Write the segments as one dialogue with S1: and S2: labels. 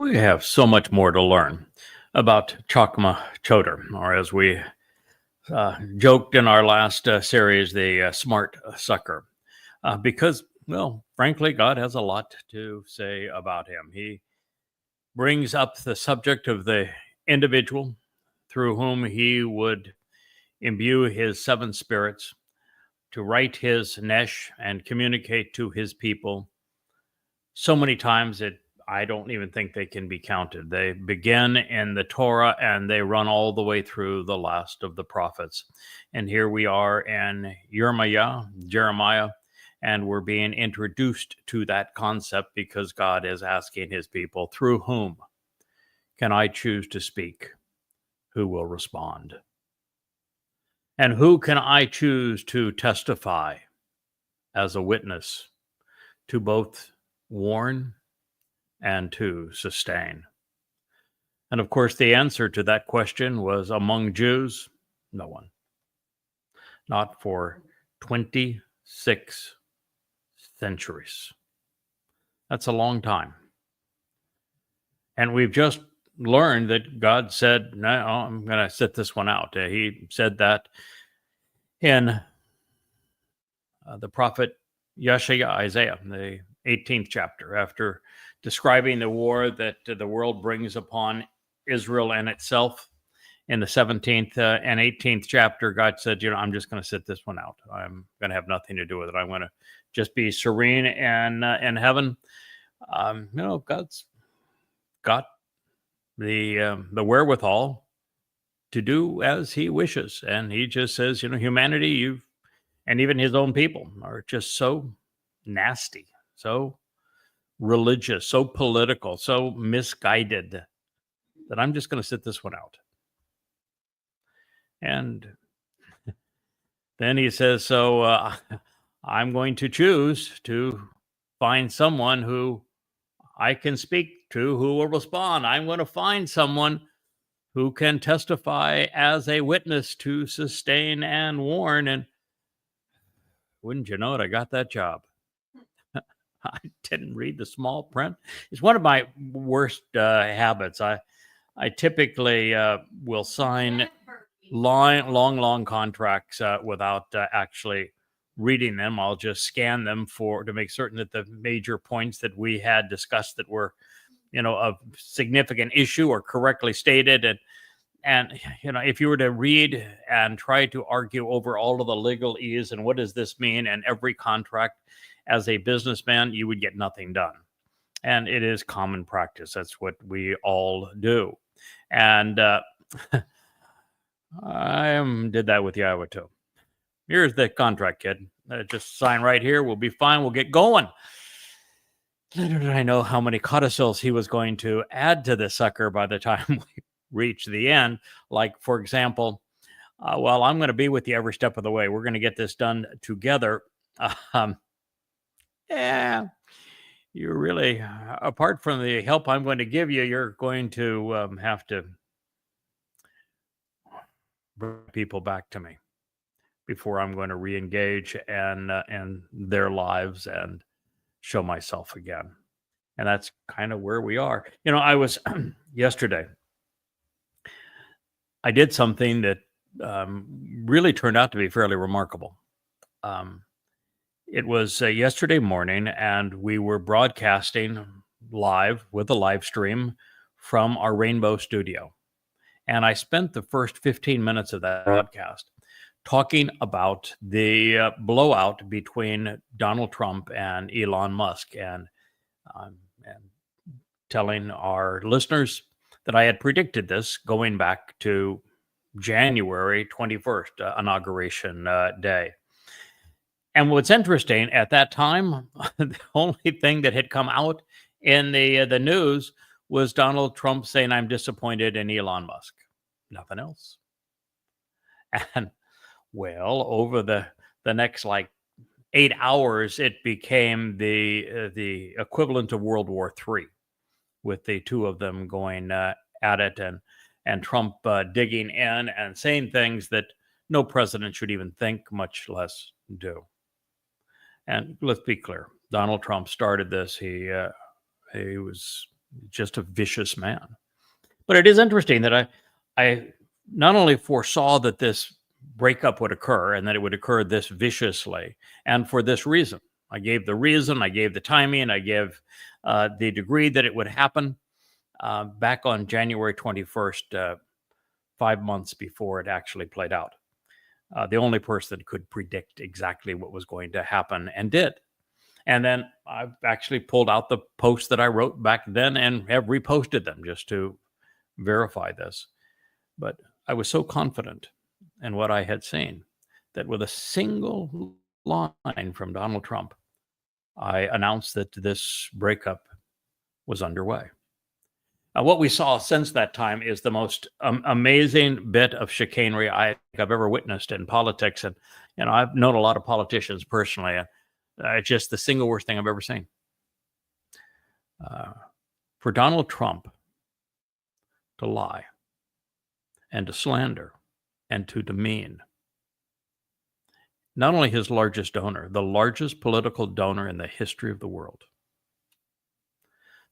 S1: We have so much more to learn about Chakmah Choter, or as we joked in our last series, the smart sucker, because, well, frankly, God has a lot to say about him. He brings up the subject of the individual through whom he would imbue his seven spirits to write his Nesh and communicate to his people so many times that I don't even think they can be counted. They begin in the Torah and they run all the way through the last of the prophets. And here we are in Jeremiah, and we're being introduced to that concept because God is asking his people, through whom can I choose to speak? Who will respond? And who can I choose to testify as a witness to both warn and to sustain? And of course, the answer to that question was, among Jews, no one. Not for 26 centuries. That's a long time. And we've just learned that God said, no, I'm going to sit this one out. He said that in the prophet Isaiah, the 18th chapter, after describing the war that the world brings upon Israel and itself. In the 17th and 18th chapter, God said, I'm just going to sit this one out. I'm going to have nothing to do with it. I'm going to just be serene and in heaven. God's got the wherewithal to do as he wishes. And he just says, humanity, and even his own people are just so nasty, so religious, so political, so misguided that I'm just going to sit this one out. And then he says, so I'm going to choose to find someone who I can speak to, who will respond. I'm going to find someone who can testify as a witness to sustain and warn. And wouldn't you know it, I got that job. I didn't read the small print. It's one of my worst habits. I typically will sign long contracts without actually reading them. I'll just scan them to make certain that the major points that we had discussed that were, of significant issue are correctly stated. And if you were to read and try to argue over all of the legalese and what does this mean and every contract as a businessman, you would get nothing done. And it is common practice. That's what we all do. And I did that with the Iowa too. Here's the contract, kid. Just sign right here. We'll be fine. We'll get going. Little did I know how many codicils he was going to add to this sucker by the time we reach the end. Like, for example, well, I'm going to be with you every step of the way. We're going to get this done together. Yeah, you really, apart from the help I'm going to give you, you're going to have to bring people back to me before I'm going to re-engage and their lives and show myself again. And that's kind of where we are. I was yesterday, I did something that really turned out to be fairly remarkable. It was yesterday morning, and we were broadcasting live with a live stream from our Rainbow studio. And I spent the first 15 minutes of that broadcast talking about the blowout between Donald Trump and Elon Musk, and telling our listeners that I had predicted this going back to January 21st, inauguration day. And what's interesting, at that time, the only thing that had come out in the news was Donald Trump saying, I'm disappointed in Elon Musk. Nothing else. And well, over the next 8 hours, it became the equivalent of World War III, with the two of them going at it, and Trump digging in and saying things that no president should even think, much less do. And let's be clear, Donald Trump started this. He was just a vicious man. But it is interesting that I not only foresaw that this breakup would occur and that it would occur this viciously, and for this reason. I gave the reason, I gave the timing, I gave the degree that it would happen back on January 21st, 5 months before it actually played out. The only person that could predict exactly what was going to happen and did. And then I've actually pulled out the posts that I wrote back then and have reposted them just to verify this. But I was so confident in what I had seen that with a single line from Donald Trump, I announced that this breakup was underway. Now, what we saw since that time is the most amazing bit of chicanery I've ever witnessed in politics. And, I've known a lot of politicians personally. It's just the single worst thing I've ever seen. For Donald Trump to lie and to slander and to demean not only his largest donor, the largest political donor in the history of the world,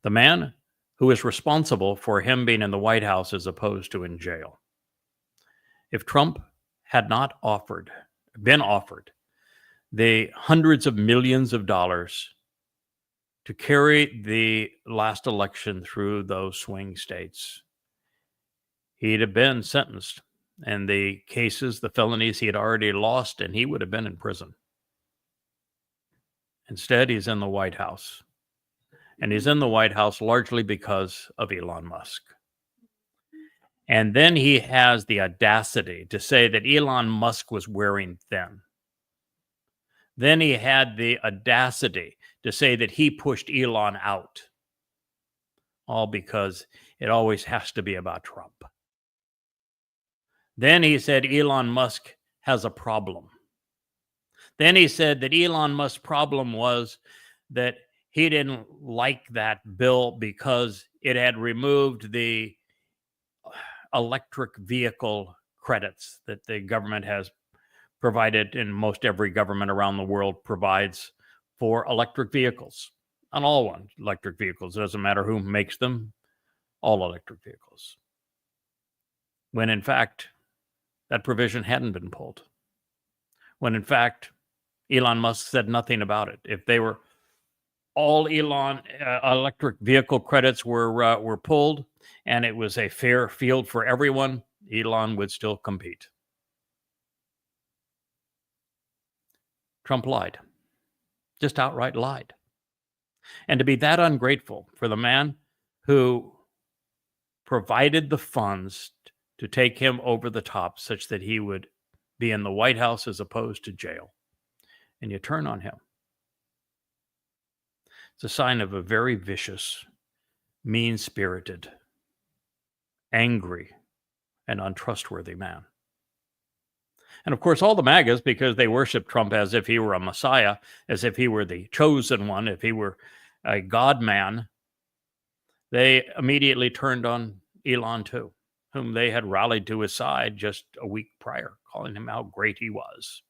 S1: the man who is responsible for him being in the White House as opposed to in jail. If Trump had not been offered the hundreds of millions of dollars to carry the last election through those swing states, he'd have been sentenced. And the cases, the felonies he had already lost, and he would have been in prison. Instead, he's in the White House. And he's in the White House largely because of Elon Musk. And then he has the audacity to say that Elon Musk was wearing thin. Then he had the audacity to say that he pushed Elon out. All because it always has to be about Trump. Then he said Elon Musk has a problem. Then he said that Elon Musk's problem was that he didn't like that bill because it had removed the electric vehicle credits that the government has provided, and most every government around the world provides for electric vehicles. On all electric vehicles, it doesn't matter who makes them, all electric vehicles. When in fact, that provision hadn't been pulled. When in fact, Elon Musk said nothing about it. If they were all Elon electric vehicle credits were pulled, and it was a fair field for everyone, Elon would still compete. Trump lied, just outright lied. And to be that ungrateful for the man who provided the funds to take him over the top such that he would be in the White House as opposed to jail, and you turn on him. It's a sign of a very vicious, mean-spirited, angry, and untrustworthy man. And of course, all the MAGAs, because they worship Trump as if he were a messiah, as if he were the chosen one, if he were a God man, they immediately turned on Elon too, whom they had rallied to his side just a week prior, calling him how great he was,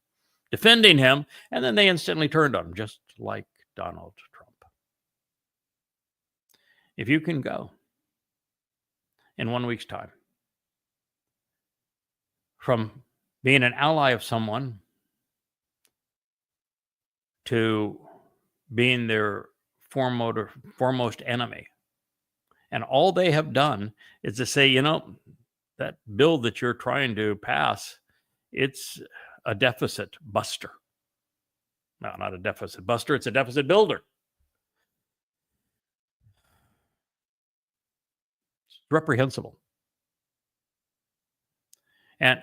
S1: defending him, and then they instantly turned on him, just like Donald Trump. If you can go in 1 week's time from being an ally of someone to being their foremost enemy, and all they have done is to say, that bill that you're trying to pass, it's a deficit buster. No, not a deficit buster, it's a deficit builder. It's reprehensible. And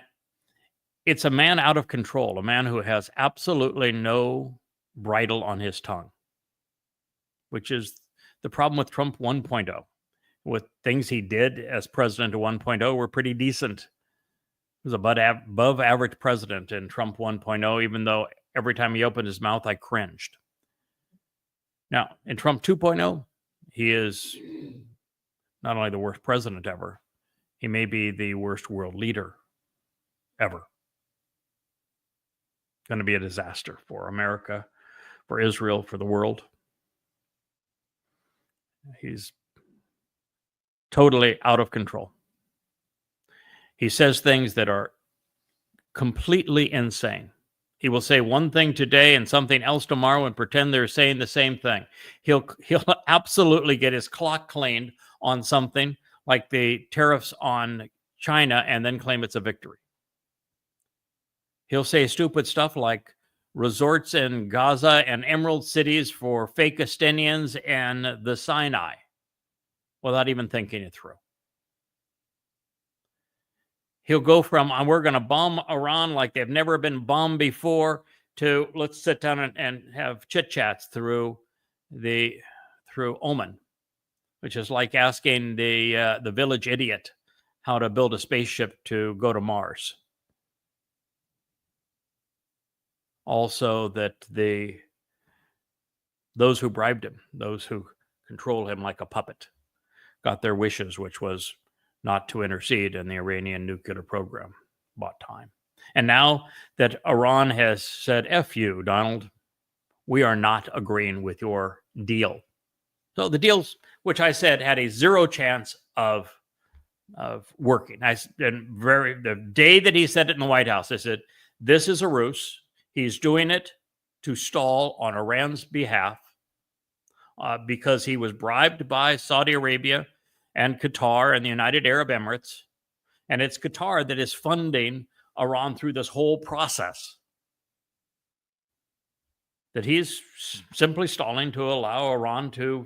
S1: it's a man out of control, a man who has absolutely no bridle on his tongue, which is the problem with Trump 1.0. With things he did as president of 1.0 were pretty decent. He was above average president in Trump 1.0, even though every time he opened his mouth, I cringed. Now, in Trump 2.0, he is not only the worst president ever, he may be the worst world leader ever. Going to be a disaster for America, for Israel, for the world. He's totally out of control. He says things that are completely insane. He will say one thing today and something else tomorrow and pretend they're saying the same thing. He'll absolutely get his clock cleaned on something like the tariffs on China and then claim it's a victory. He'll say stupid stuff like resorts in Gaza and emerald cities for fake Palestinians and the Sinai without even thinking it through. He'll go from we're going to bomb Iran like they've never been bombed before to let's sit down and have chit chats through Oman, which is like asking the village idiot how to build a spaceship to go to Mars. Also, that those who bribed him, those who control him like a puppet, got their wishes, which was not to intercede in the Iranian nuclear program. Bought time. And now that Iran has said, F you, Donald, we are not agreeing with your deal. So the deals, which I said had a zero chance of working. The day that he said it in the White House, I said, this is a ruse. He's doing it to stall on Iran's behalf because he was bribed by Saudi Arabia and Qatar and the United Arab Emirates. And it's Qatar that is funding Iran through this whole process. That he's simply stalling to allow Iran to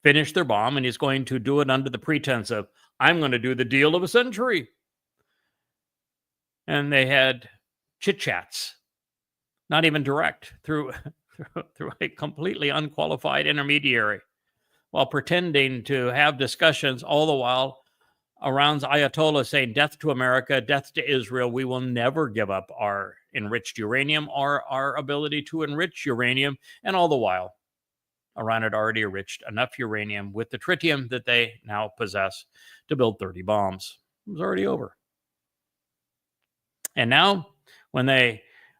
S1: finish their bomb, and he's going to do it under the pretense of, I'm going to do the deal of a century. And they had chit-chats, not even direct, through a completely unqualified intermediary, while pretending to have discussions, all the while Iran's Ayatollah saying death to America, death to Israel. We will never give up our enriched uranium or our ability to enrich uranium. And all the while, Iran had already enriched enough uranium with the tritium that they now possess to build 30 bombs. It was already over. And now, when the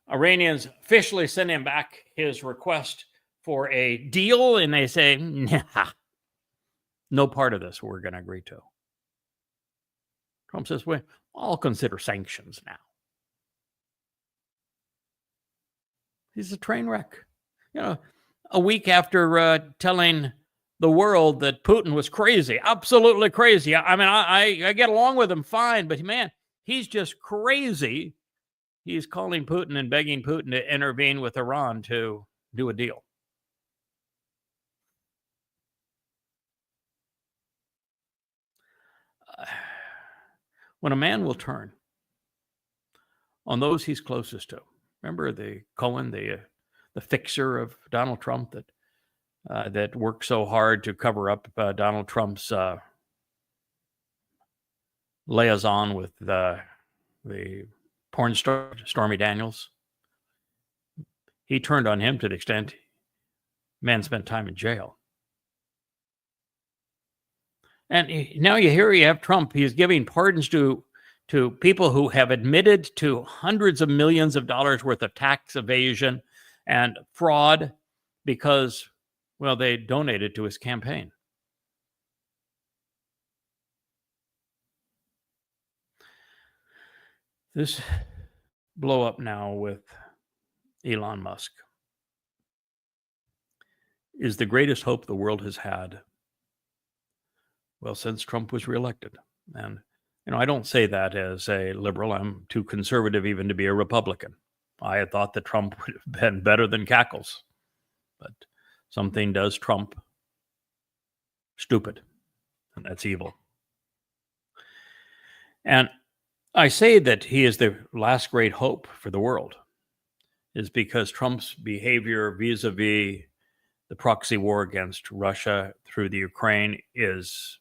S1: Iranians officially send him back his request for a deal, and they say, nah, no part of this we're going to agree to. Trump says, well, I'll consider sanctions now. He's a train wreck. You know, a week after telling the world that Putin was crazy, absolutely crazy. I mean, I get along with him fine, but man, he's just crazy. He's calling Putin and begging Putin to intervene with Iran to do a deal. When a man will turn on those he's closest to, remember the Cohen, the fixer of Donald Trump that worked so hard to cover up Donald Trump's liaison with the porn star Stormy Daniels. He turned on him to the extent man spent time in jail. And now you have Trump. He's giving pardons to people who have admitted to hundreds of millions of dollars worth of tax evasion and fraud because, well, they donated to his campaign. This blow up now with Elon Musk is the greatest hope the world has had, well, since Trump was reelected. And, I don't say that as a liberal. I'm too conservative even to be a Republican. I had thought that Trump would have been better than Cackles. But something does Trump stupid, and that's evil. And I say that he is the last great hope for the world is because Trump's behavior vis-a-vis the proxy war against Russia through the Ukraine is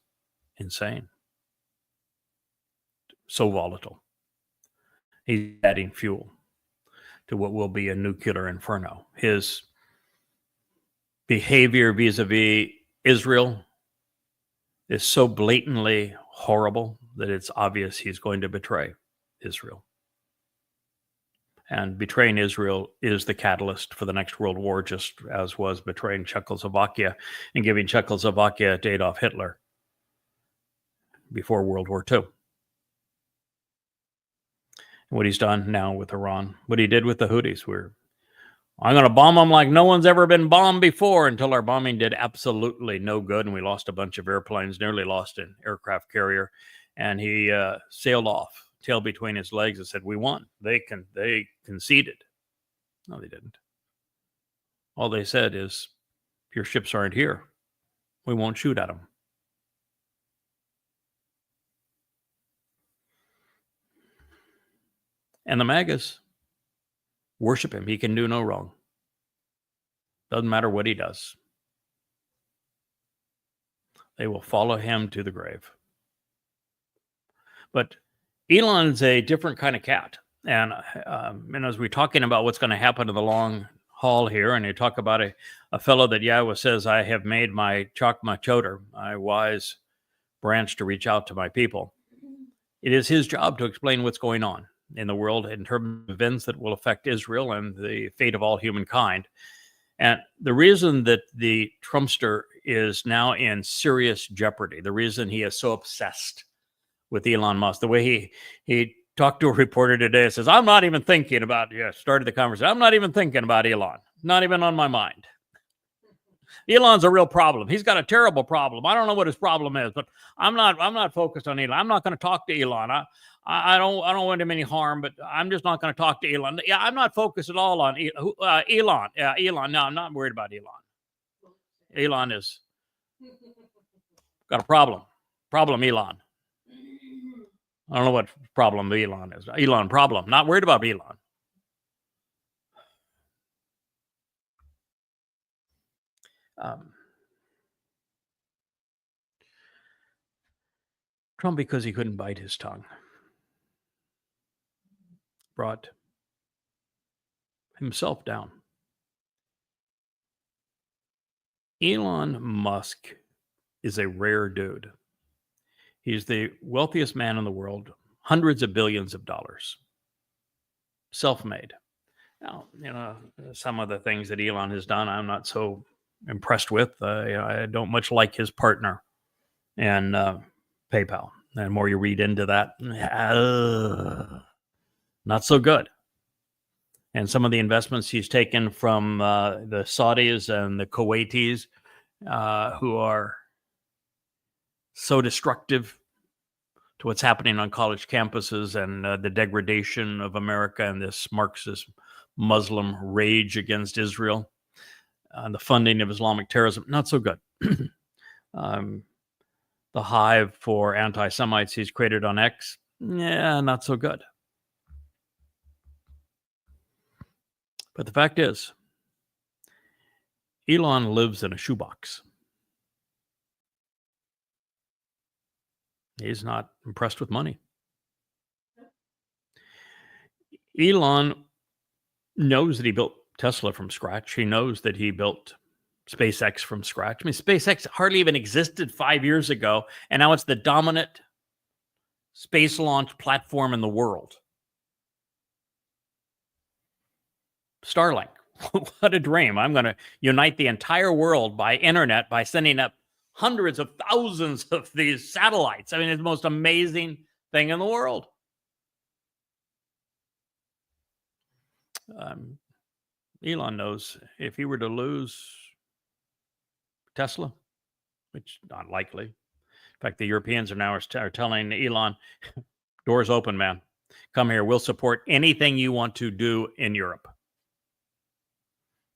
S1: insane. So volatile. He's adding fuel to what will be a nuclear inferno. His behavior vis-a-vis Israel is so blatantly horrible that it's obvious he's going to betray Israel. And betraying Israel is the catalyst for the next world war, just as was betraying Czechoslovakia and giving Czechoslovakia to Adolf Hitler. before World War II. What he's done now with Iran, what he did with the Houthis, I'm going to bomb them like no one's ever been bombed before, until our bombing did absolutely no good. And we lost a bunch of airplanes, nearly lost an aircraft carrier. And he sailed off, tail between his legs, and said, "We won. They conceded." No, they didn't. All they said is, "If your ships aren't here, we won't shoot at them." And the MAGAs worship him. He can do no wrong. Doesn't matter what he does. They will follow him to the grave. But Elon's a different kind of cat. And as we're talking about what's going to happen in the long haul here, and you talk about a fellow that Yahweh says, "I have made my Chakmah Choter, my wise branch, to reach out to my people." It is his job to explain what's going on in the world in terms of events that will affect Israel and the fate of all humankind. And the reason that the Trumpster is now in serious jeopardy, the reason he is so obsessed with Elon Musk, the way he talked to a reporter today, says, "I'm not even thinking about," started the conversation, "I'm not even thinking about Elon, not even on my mind. Elon's a real problem. He's got a terrible problem. I don't know what his problem is, but I'm not focused on Elon. I'm not going to talk to Elon. I don't want him any harm, but I'm just not going to talk to Elon. Yeah, I'm not focused at all on Elon. Yeah, Elon. No, I'm not worried about Elon. Elon is got a problem. Problem, Elon. I don't know what problem Elon is. Elon problem. Not worried about Elon." Trump, because he couldn't bite his tongue, brought himself down. Elon Musk is a rare dude. He's the wealthiest man in the world, hundreds of billions of dollars, self-made. Now, some of the things that Elon has done, I'm not so impressed with. I don't much like his partner and PayPal. The more you read into that, not so good. And some of the investments he's taken from the Saudis and the Kuwaitis, who are so destructive to what's happening on college campuses and the degradation of America and this Marxist Muslim rage against Israel, and the funding of Islamic terrorism, not so good. The hive for anti-Semites he's created on X, not so good. But the fact is, Elon lives in a shoebox. He's not impressed with money. Elon knows that he built Tesla from scratch. He knows that he built SpaceX from scratch. I mean, SpaceX hardly even existed 5 years ago, and now it's the dominant space launch platform in the world. Starlink, what a dream. I'm going to unite the entire world by internet by sending up hundreds of thousands of these satellites. I mean, it's the most amazing thing in the world. Elon knows if he were to lose Tesla, which is not likely. In fact, the Europeans are telling Elon, "Doors open, man. Come here. We'll support anything you want to do in Europe."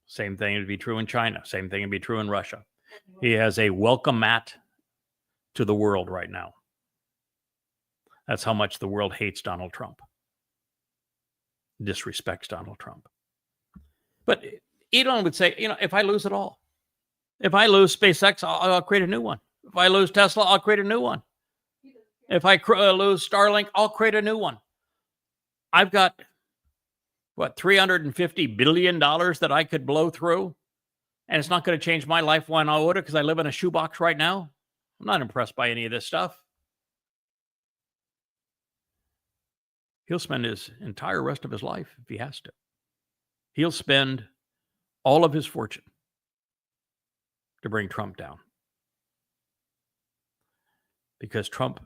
S1: Same thing would be true in China. Same thing would be true in Russia. He has a welcome mat to the world right now. That's how much the world hates Donald Trump, disrespects Donald Trump. But Elon would say, if I lose it all, if I lose SpaceX, I'll create a new one. If I lose Tesla, I'll create a new one. If I lose Starlink, I'll create a new one. I've got, $350 billion that I could blow through, and it's not going to change my life one iota because I live in a shoebox right now. I'm not impressed by any of this stuff. He'll spend his entire rest of his life, if he has to, he'll spend all of his fortune to bring Trump down. Because Trump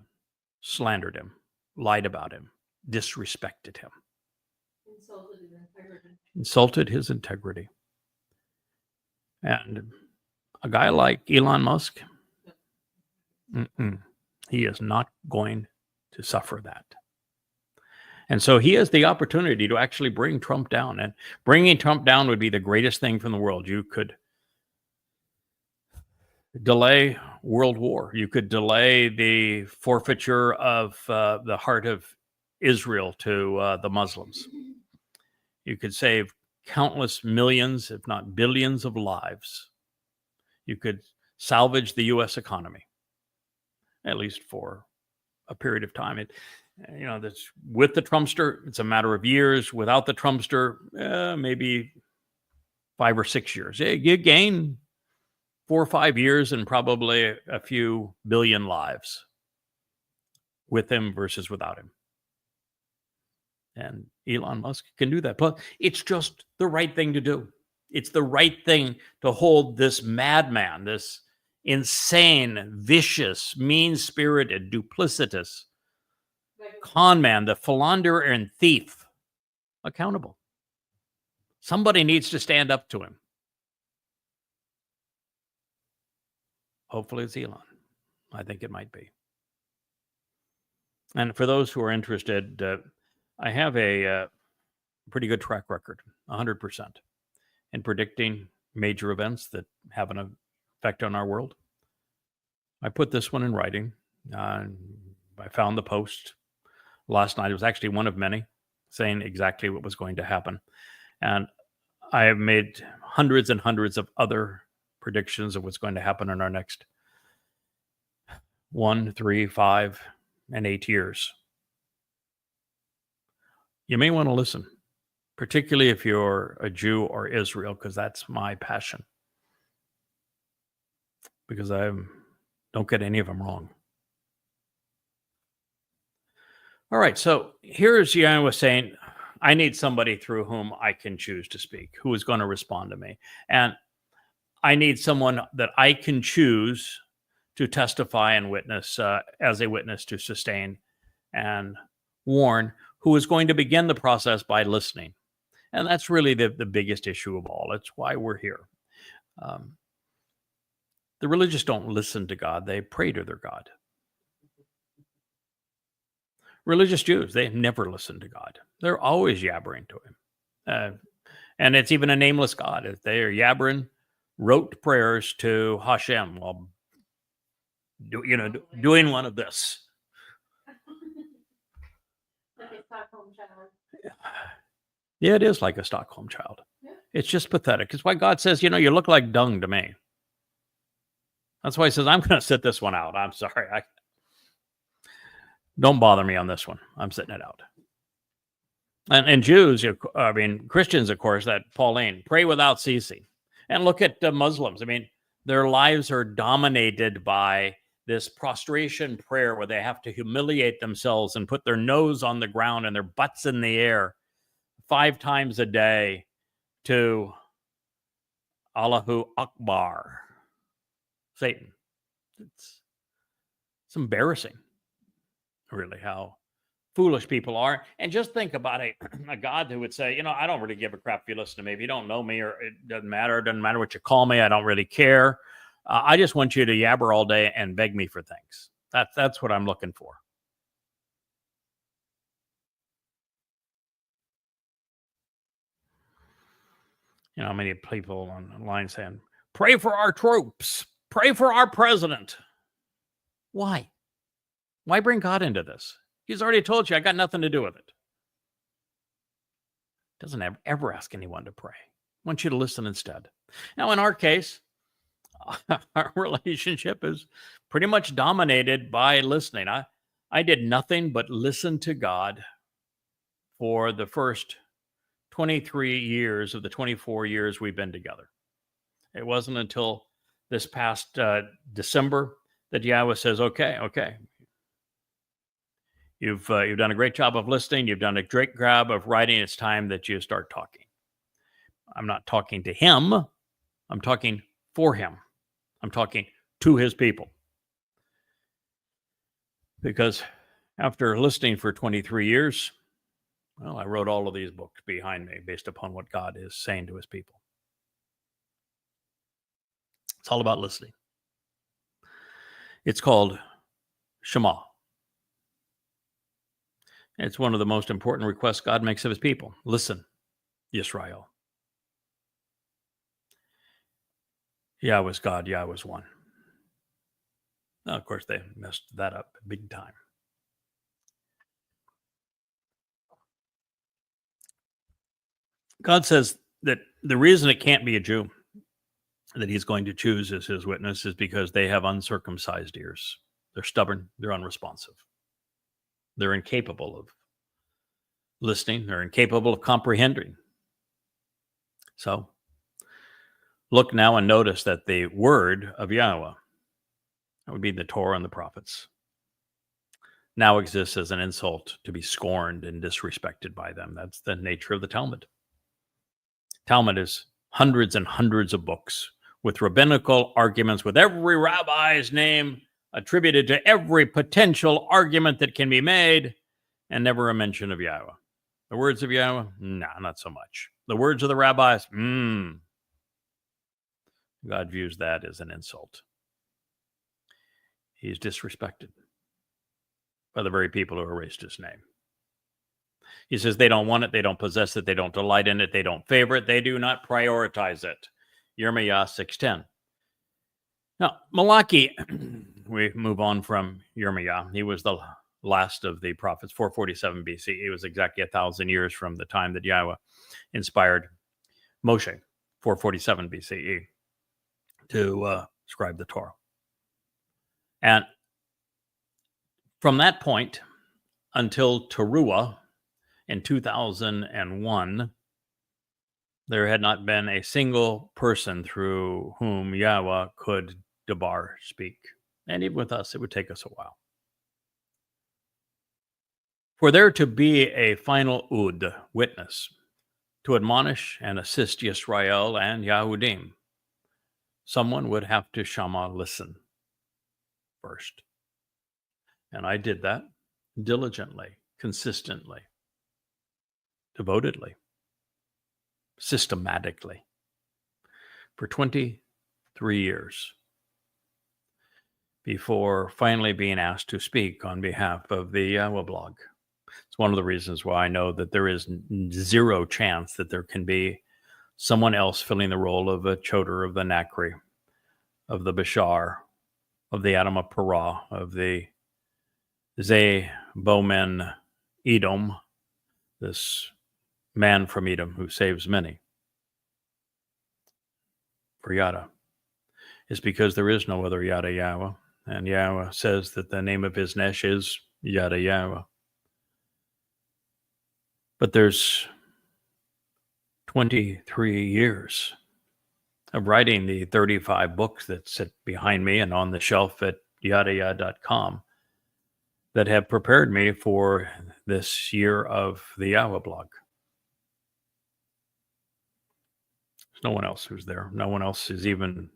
S1: slandered him, lied about him, disrespected him, insulted his integrity. And a guy like Elon Musk, he is not going to suffer that. And so he has the opportunity to actually bring Trump down. And bringing Trump down would be the greatest thing from the world. You could delay world war. You could delay the forfeiture of the heart of Israel to the Muslims. You could save countless millions, if not billions of lives. You could salvage the U.S. economy, at least for a period of time. That's with the Trumpster, it's a matter of years. Without the Trumpster, maybe 5 or 6 years. You gain 4 or 5 years and probably a few billion lives with him versus without him. And Elon Musk can do that. But it's just the right thing to do. It's the right thing to hold this madman, this insane, vicious, mean-spirited, duplicitous con man, the philanderer and thief, accountable. Somebody needs to stand up to him. Hopefully it's Elon. I think it might be. And for those who are interested, I have a pretty good track record, 100%, in predicting major events that have an effect on our world. I put this one in writing. I found the post last night. It was actually one of many saying exactly what was going to happen. And I have made hundreds and hundreds of other predictions of what's going to happen in our next 1, 3, 5, and 8 years. You may want to listen, particularly if you're a Jew or Israel, because that's my passion. Because I don't get any of them wrong. All right, so here's Yahweh was saying, I need somebody through whom I can choose to speak, who is going to respond to me. And I need someone that I can choose to testify and witness as a witness to sustain and warn, who is going to begin the process by listening. And that's really the biggest issue of all. It's why we're here. The religious don't listen to God. They pray to their God. Religious Jews, they never listen to God. They're always yabbering to him. And it's even a nameless God. If they are yabbering, wrote prayers to Hashem while doing one of this.
S2: Like a Stockholm child.
S1: Yeah, it is like a Stockholm child. Yeah. It's just pathetic. It's why God says, you look like dung to me. That's why he says, I'm going to sit this one out. I'm sorry. Don't bother me on this one. I'm sitting it out. And Jews, Christians, of course, that Pauline, pray without ceasing. And look at Muslims. Their lives are dominated by this prostration prayer where they have to humiliate themselves and put their nose on the ground and their butts in the air 5 times a day to Allahu Akbar, Satan. It's embarrassing, really, how foolish people are. And just think about a God who would say, I don't really give a crap if you listen to me. If you don't know me, or it doesn't matter. It doesn't matter what you call me. I don't really care. I just want you to yabber all day and beg me for things. That's what I'm looking for. Many people online saying, pray for our troops. Pray for our president. Why? Why bring God into this? He's already told you, I got nothing to do with it. Doesn't ever ask anyone to pray. I want you to listen instead. Now, in our case, our relationship is pretty much dominated by listening. I did nothing but listen to God for the first 23 years of the 24 years we've been together. It wasn't until this past December that Yahweh says, okay. You've done a great job of listening. You've done a great job of writing. It's time that you start talking. I'm not talking to him. I'm talking for him. I'm talking to his people. Because After listening for 23 years, well, I wrote all of these books behind me based upon what God is saying to his people. It's all about listening. It's called Shema. It's one of the most important requests God makes of his people. Listen, Yisrael. Yahweh is God, Yahweh is one. Now, of course, they messed that up big time. God says that the reason it can't be a Jew that he's going to choose as his witness is because they have uncircumcised ears. They're stubborn. They're unresponsive. They're incapable of listening. They're incapable of comprehending. So look now and notice that the word of Yahweh, that would be the Torah and the prophets, now exists as an insult to be scorned and disrespected by them. That's the nature of the Talmud. Talmud is hundreds and hundreds of books with rabbinical arguments, with every rabbi's name attributed to every potential argument that can be made, and never a mention of Yahweh. The words of Yahweh? No, not so much. The words of the rabbis? God views that as an insult. He's disrespected by the very people who erased his name. He says they don't want it, they don't possess it, they don't delight in it, they don't favor it, they do not prioritize it. Yirmiyah 6:10. Now, Malachi, we move on from Yirmiyah. He was the last of the prophets, 447 BC. He was exactly 1,000 years from the time that Yahweh inspired Moshe, 447 BCE, to scribe the Torah. And from that point until Teruah in 2001, there had not been a single person through whom Yahweh could debar speak. And even with us, it would take us a while. For there to be a final Ud, witness, to admonish and assist Yisrael and Yahudim, someone would have to Shama, listen, first. And I did that diligently, consistently, devotedly, systematically, for 23 years before finally being asked to speak on behalf of the Yahweh blog. It's one of the reasons why I know that there is zero chance that there can be someone else filling the role of a Choter, of the Nakri, of the Bashar, of the Adam of Parah, of the Bomen Edom, this man from Edom who saves many. For Yada, is because there is no other Yada Yahweh, and Yahweh says that the name of his Nesh is Yada Yahweh. But there's 23 years of writing the 35 books that sit behind me and on the shelf at yadaya.com that have prepared me for this year of the Yahweh blog. There's no one else who's there. No one else is even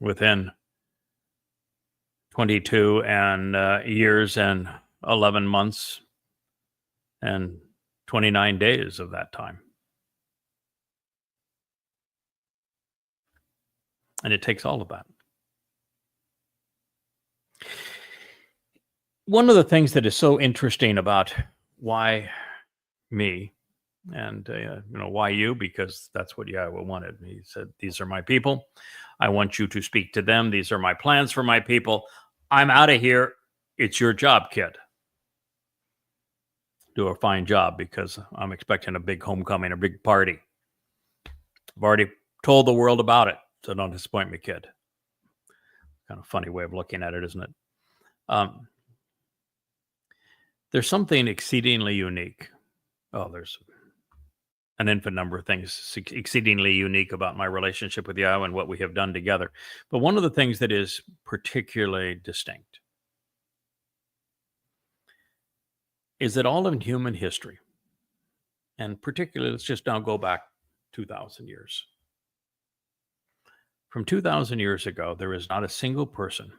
S1: within 22 years and 11 months and 29 days of that time. And it takes all of that. One of the things that is so interesting about why me and why you, because that's what Yahweh wanted. He said, these are my people. I want you to speak to them. These are my plans for my people. I'm out of here. It's your job, kid. Do a fine job, because I'm expecting a big homecoming, a big party. I've already told the world about it, so don't disappoint me, kid. Kind of funny way of looking at it, isn't it? There's something exceedingly unique. Oh, there's an infinite number of things exceedingly unique about my relationship with Yahweh and what we have done together. But one of the things that is particularly distinct is that all of human history, and particularly, let's just now go back 2,000 years. From 2,000 years ago, there is not a single person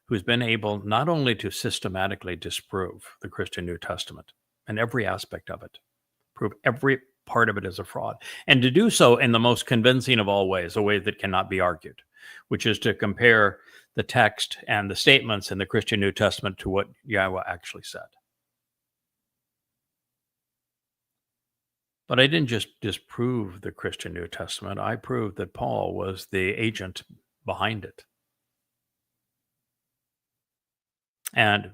S1: who's been able not only to systematically disprove the Christian New Testament and every aspect of it, prove every part of it as a fraud, and to do so in the most convincing of all ways, a way that cannot be argued, which is to compare the text and the statements in the Christian New Testament to what Yahweh actually said. But I didn't just disprove the Christian New Testament. I proved that Paul was the agent behind it, and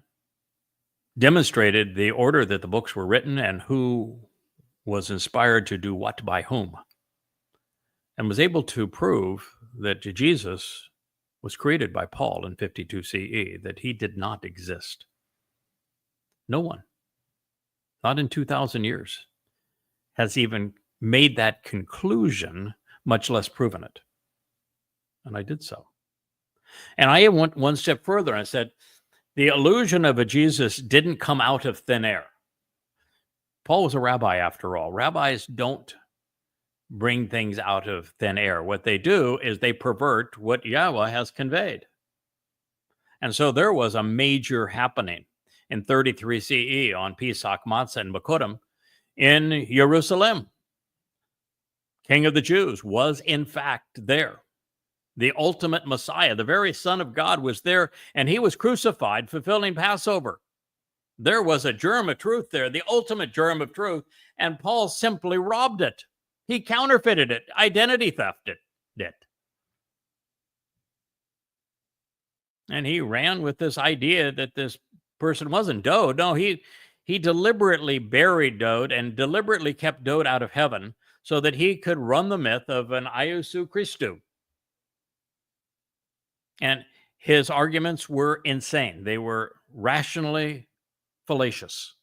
S1: demonstrated the order that the books were written and who was inspired to do what by whom, and was able to prove that Jesus was created by Paul in 52 CE, that he did not exist. No one, not in 2,000 years, has even made that conclusion, much less proven it. And I did so. And I went one step further. I said, the illusion of a Jesus didn't come out of thin air. Paul was a rabbi, after all. Rabbis don't bring things out of thin air. What they do is they pervert what Yahweh has conveyed. And so there was a major happening in 33 CE on Pesach, Matzah, and Bekurim in Jerusalem. King of the Jews was in fact there. The ultimate Messiah, the very Son of God, was there, and he was crucified, fulfilling Passover. There was a germ of truth there, the ultimate germ of truth, and Paul simply robbed it. He counterfeited it, identity thefted it. And he ran with this idea that this person wasn't Dode. No, he deliberately buried Dode and deliberately kept Dode out of heaven so that he could run the myth of an Iousu Christou. And his arguments were insane. They were rationally fallacious.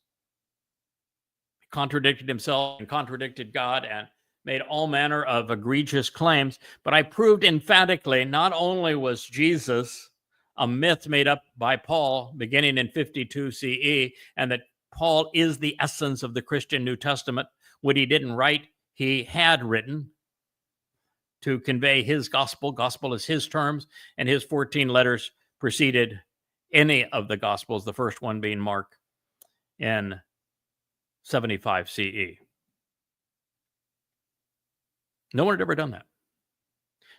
S1: He contradicted himself and contradicted God and made all manner of egregious claims. But I proved emphatically not only was Jesus a myth made up by Paul beginning in 52 CE, and that Paul is the essence of the Christian New Testament. What he didn't write, he had written to convey his gospel. Gospel is his terms, and his 14 letters preceded any of the gospels, the first one being Mark in 75 CE. No one had ever done that.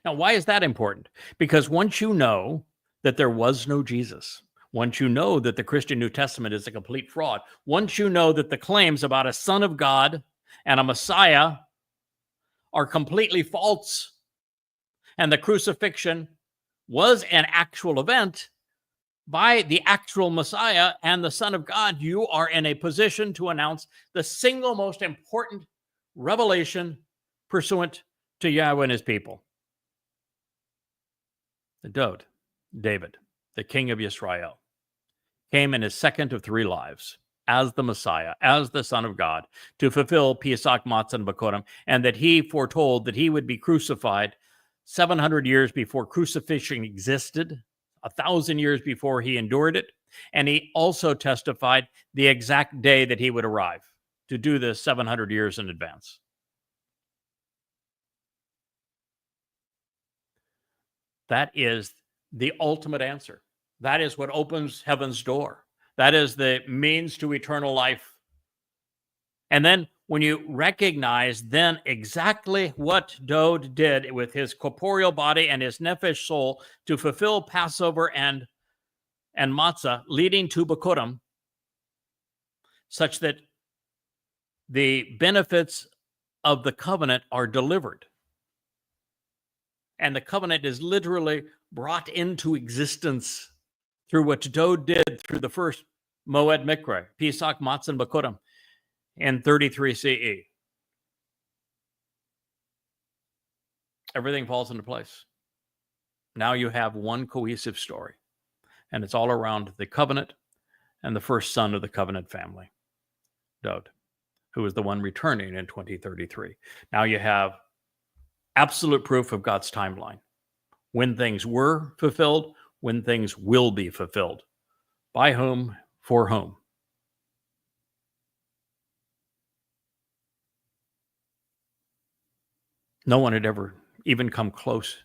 S1: Now, why is that important? Because once you know that there was no Jesus, once you know that the Christian New Testament is a complete fraud, once you know that the claims about a Son of God and a Messiah are completely false, and the crucifixion was an actual event by the actual Messiah and the Son of God, you are in a position to announce the single most important revelation pursuant to Yahweh and his people. The Dode, David, the king of Israel, came in his second of three lives as the Messiah, as the Son of God, to fulfill Pesach, Matzah, and Bekurim, and that he foretold that he would be crucified 700 years before crucifixion existed, 1,000 years before he endured it, and he also testified the exact day that he would arrive to do this 700 years in advance. That is the ultimate answer. That is what opens heaven's door. That is the means to eternal life. And then when you recognize then exactly what Dode did with his corporeal body and his nephesh soul to fulfill Passover and Matzah, leading to Bekurim, such that the benefits of the covenant are delivered. And the covenant is literally brought into existence through what Dode did through the first Moed Mikra, Pesach, Matzah, and Bekurim in 33 CE. Everything falls into place. Now you have one cohesive story, and it's all around the covenant and the first son of the covenant family, Dode, who is the one returning in 2033. Now you have absolute proof of God's timeline, when things were fulfilled, when things will be fulfilled, by whom, for whom. No one had ever even come close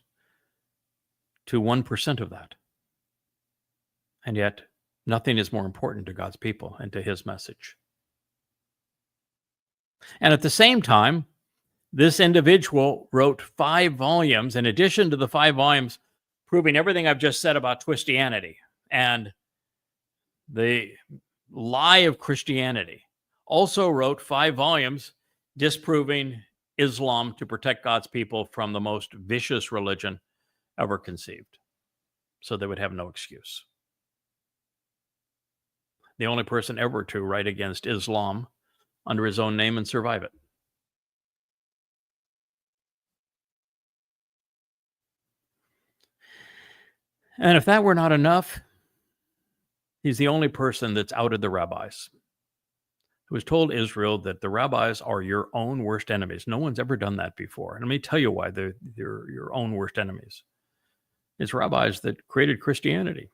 S1: to 1% of that. And yet, nothing is more important to God's people and to his message. And at the same time, this individual wrote 5 volumes, in addition to the 5 volumes proving everything I've just said about Christianity and the lie of Christianity. Also wrote 5 volumes disproving Islam to protect God's people from the most vicious religion ever conceived, so they would have no excuse. The only person ever to write against Islam under his own name and survive it. And if that were not enough, he's the only person that's outed the rabbis, who has told Israel that the rabbis are your own worst enemies. No one's ever done that before. And let me tell you why they're your own worst enemies. It's rabbis that created Christianity.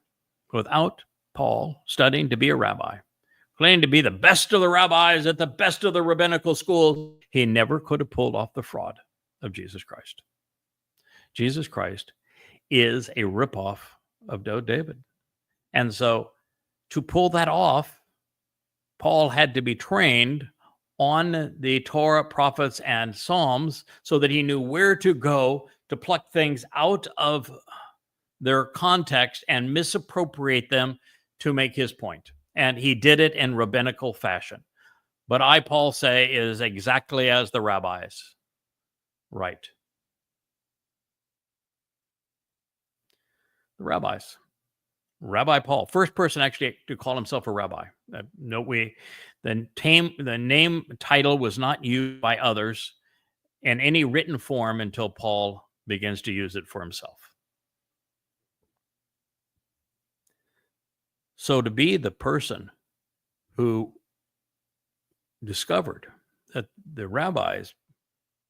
S1: Without Paul studying to be a rabbi, claiming to be the best of the rabbis at the best of the rabbinical schools, he never could have pulled off the fraud of Jesus Christ. Jesus Christ is a ripoff of David. And so to pull that off, Paul had to be trained on the Torah, prophets, and Psalms so that he knew where to go to pluck things out of their context and misappropriate them to make his point. And he did it in rabbinical fashion. But I, Paul, say is exactly as the rabbis. Right. The rabbis. Rabbi Paul, first person actually to call himself a rabbi. The name title was not used by others in any written form until Paul begins to use it for himself. So to be the person who discovered that the rabbis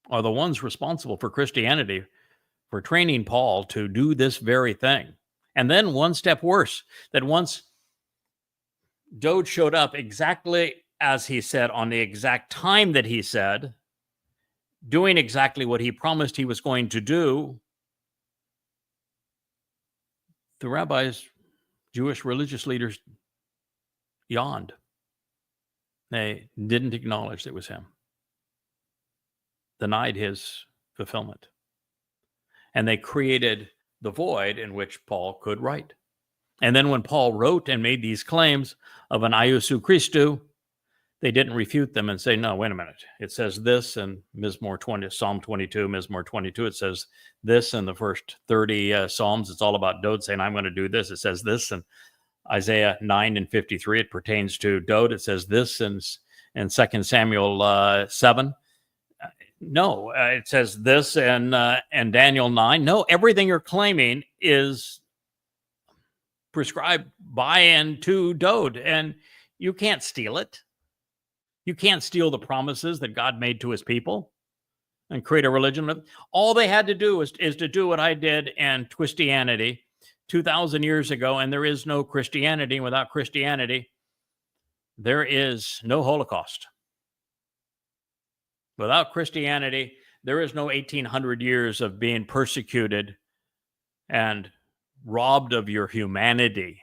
S1: are the ones responsible for Christianity, for training Paul to do this very thing. And then one step worse, that once Dode showed up exactly as he said, on the exact time that he said, doing exactly what he promised he was going to do, the rabbis, Jewish religious leaders, yawned. They didn't acknowledge it was him, denied his fulfillment. And they created the void in which Paul could write. And then when Paul wrote and made these claims of an Iousu Christou, they didn't refute them and say, no, wait a minute. It says this in Psalm 22, Mizmor 22. It says this in the first 30 Psalms. It's all about Dode saying, I'm going to do this. It says this in Isaiah 9 and 53. It pertains to Dode. It says this in 2 Samuel 7. No, it says this in Daniel 9. No, everything you're claiming is prescribed by and to Dode, and you can't steal it. You can't steal the promises that God made to his people and create a religion. All they had to do is to do what I did in Christianity 2,000 years ago, and there is no Christianity. Without Christianity, there is no Holocaust. Without Christianity, there is no 1,800 years of being persecuted and robbed of your humanity,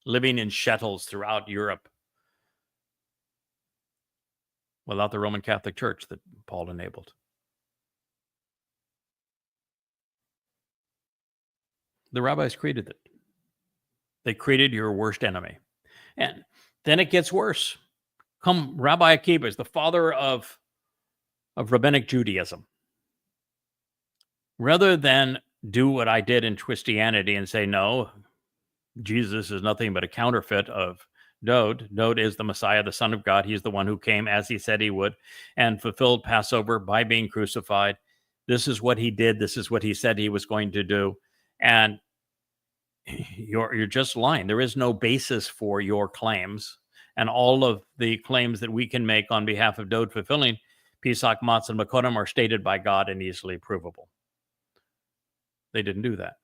S1: living in shuttles throughout Europe. Without the Roman Catholic Church that Paul enabled. The rabbis created it. They created your worst enemy. And then it gets worse. Come Rabbi Akiba is the father of rabbinic Judaism. Rather than do what I did in Christianity and say, no, Jesus is nothing but a counterfeit of Dode. Dode is the Messiah, the Son of God. He's the one who came as he said he would and fulfilled Passover by being crucified. This is what he did. This is what he said he was going to do. And you're just lying. There is no basis for your claims. And all of the claims that we can make on behalf of Dode fulfilling Pesach, Matzah, and Makodim are stated by God and easily provable. They didn't do that.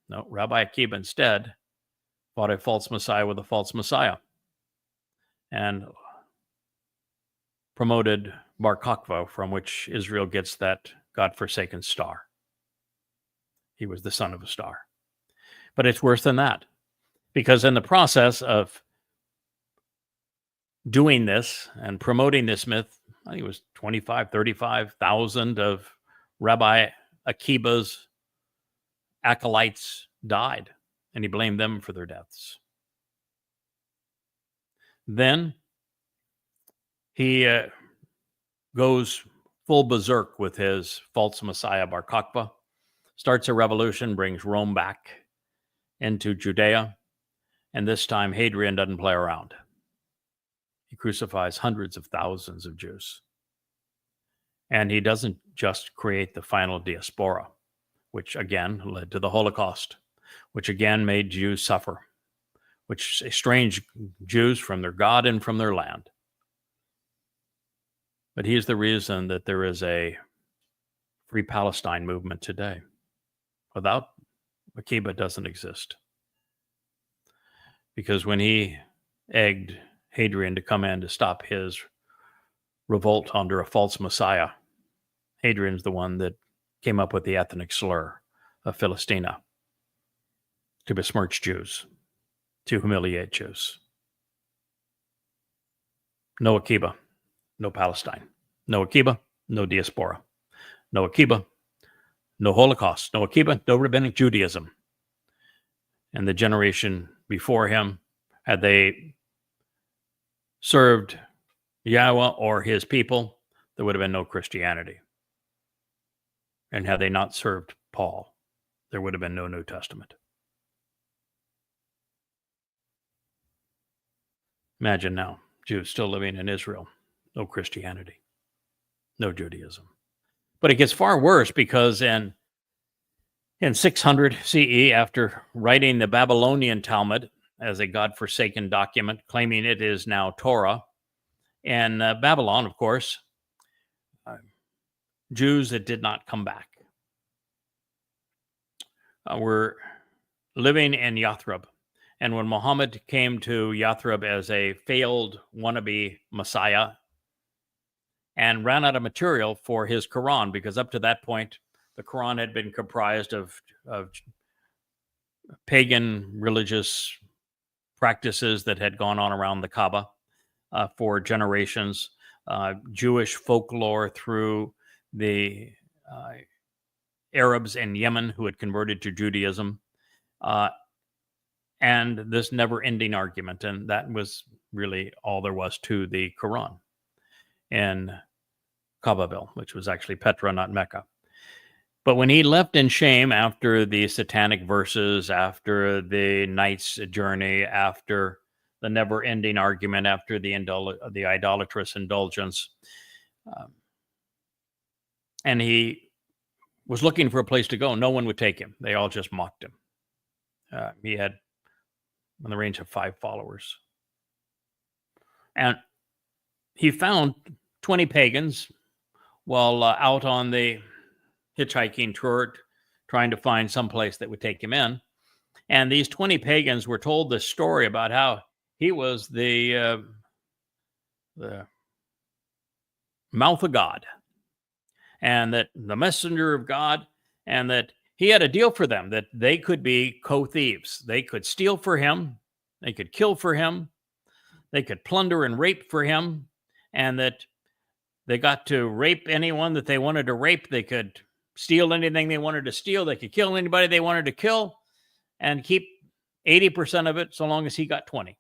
S1: No, Rabbi Akiba instead fought a false Messiah with a false Messiah and promoted Bar Kokhba, from which Israel gets that God-forsaken star. He was the son of a star. But it's worse than that. Because in the process of doing this and promoting this myth, I think it was 25, 35,000 of Rabbi Akiba's acolytes died, and he blamed them for their deaths. Then he goes full berserk with his false messiah Bar Kokhba, starts a revolution, brings Rome back into Judea, and this time Hadrian doesn't play around. He crucifies hundreds of thousands of Jews. And he doesn't just create the final diaspora, which again led to the Holocaust, which again made Jews suffer, which estranged Jews from their God and from their land. But he's the reason that there is a Free Palestine movement today. Without Akiba, it doesn't exist. Because when he egged Hadrian to come in to stop his revolt under a false messiah, Hadrian's the one that came up with the ethnic slur of Philistina to besmirch Jews, to humiliate Jews. No Akiba, no Palestine. No Akiba, no diaspora. No Akiba, no Holocaust. No Akiba, no rabbinic Judaism. And the generation before him, had they served Yahweh or his people, there would have been no Christianity. And had they not served Paul, there would have been no New Testament. Imagine now, Jews still living in Israel, no Christianity, no Judaism. But it gets far worse because in 600 CE, after writing the Babylonian Talmud as a God-forsaken document, claiming it is now Torah, and Babylon, of course, Jews that did not come back were living in Yathrib. And when Muhammad came to Yathrib as a failed wannabe messiah and ran out of material for his Quran, because up to that point, the Quran had been comprised of pagan religious practices that had gone on around the Kaaba for generations, Jewish folklore through the Arabs in Yemen who had converted to Judaism, and this never-ending argument. And that was really all there was to the Quran in Kaabaville, which was actually Petra, not Mecca. But when he left in shame after the satanic verses, after the knight's journey, after the never-ending argument, after the idolatrous indulgence, and he was looking for a place to go, no one would take him. They all just mocked him. He had in the range of 5 followers. And he found 20 pagans while out on the hitchhiking tour, trying to find some place that would take him in. And these 20 pagans were told this story about how he was the mouth of God, and that the messenger of God, and that he had a deal for them, that they could be co-thieves. They could steal for him, they could kill for him, they could plunder and rape for him, and that they got to rape anyone that they wanted to rape. They could steal anything they wanted to steal. They could kill anybody they wanted to kill and keep 80% of it so long as he got 20.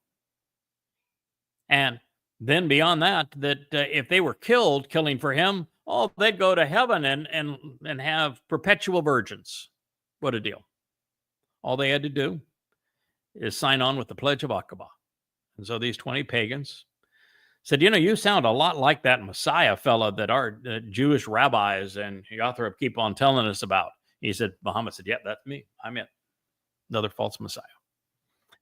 S1: And then beyond that, if they were killed killing for him, they'd go to heaven and have perpetual virgins. What a deal. All they had to do is sign on with the Pledge of Aqaba. And so these 20 pagans said, you sound a lot like that Messiah fella that our Jewish rabbis and Yathrib keep on telling us about. He said, Muhammad said, yeah, that's me. I'm it. Another false Messiah.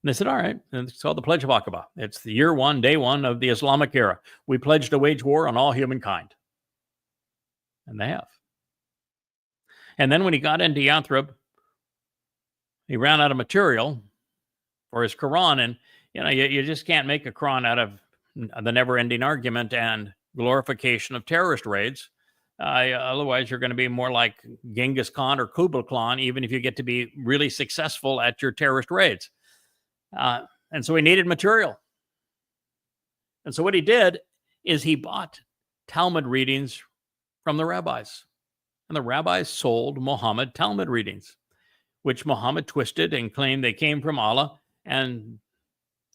S1: And they said, all right. And it's called the Pledge of Aqaba. It's the year 1, day 1 of the Islamic era. We pledge to wage war on all humankind. And they have. And then when he got into Yathrib, he ran out of material for his Quran. And, you just can't make a Quran out of the never-ending argument and glorification of terrorist raids. Otherwise, you're going to be more like Genghis Khan or Kublai Khan, even if you get to be really successful at your terrorist raids. And so he needed material. And so what he did is he bought Talmud readings from the rabbis. And the rabbis sold Muhammad Talmud readings, which Muhammad twisted and claimed they came from Allah. And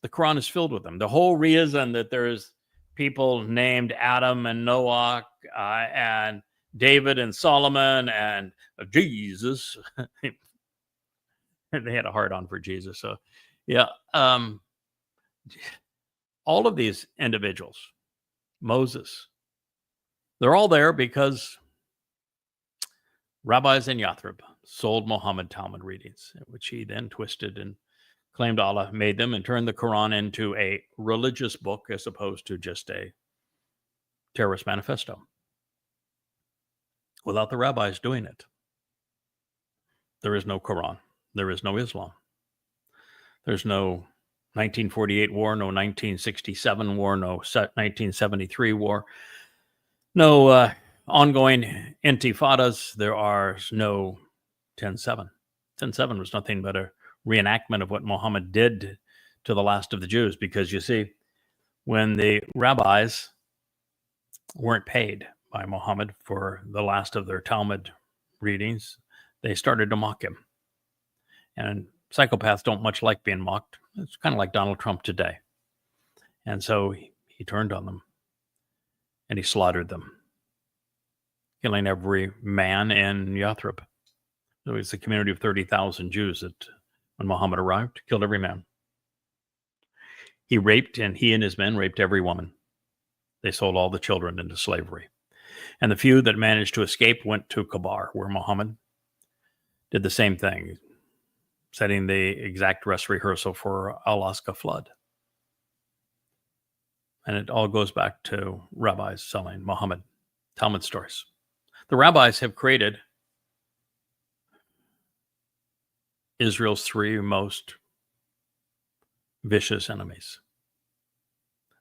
S1: the Quran is filled with them. The whole reason that there's people named Adam and Noah and David and Solomon and Jesus, they had a hard on for Jesus. So, yeah, all of these individuals, Moses, they're all there because rabbis in Yathrib sold Muhammad Talmud readings, which he then twisted and claimed Allah made them and turned the Quran into a religious book as opposed to just a terrorist manifesto. Without the rabbis doing it, there is no Quran. There is no Islam. There's no 1948 war, no 1967 war, no 1973 war, no ongoing intifadas. There are no 10/7. 10/7 was nothing but a reenactment of what Muhammad did to the last of the Jews, because you see, when the rabbis weren't paid by Muhammad for the last of their Talmud readings, they started to mock him. And psychopaths don't much like being mocked. It's kind of like Donald Trump today. And so he turned on them and he slaughtered them, killing every man in Yathrib. So it's a community of 30,000 Jews that, when Muhammad arrived, killed every man. He raped, and he and his men raped every woman. They sold all the children into slavery. And the few that managed to escape went to Kabar, where Muhammad did the same thing, setting the exact dress rehearsal for Alaska flood. And it all goes back to rabbis selling Muhammad Talmud stories. The rabbis have created Israel's three most vicious enemies.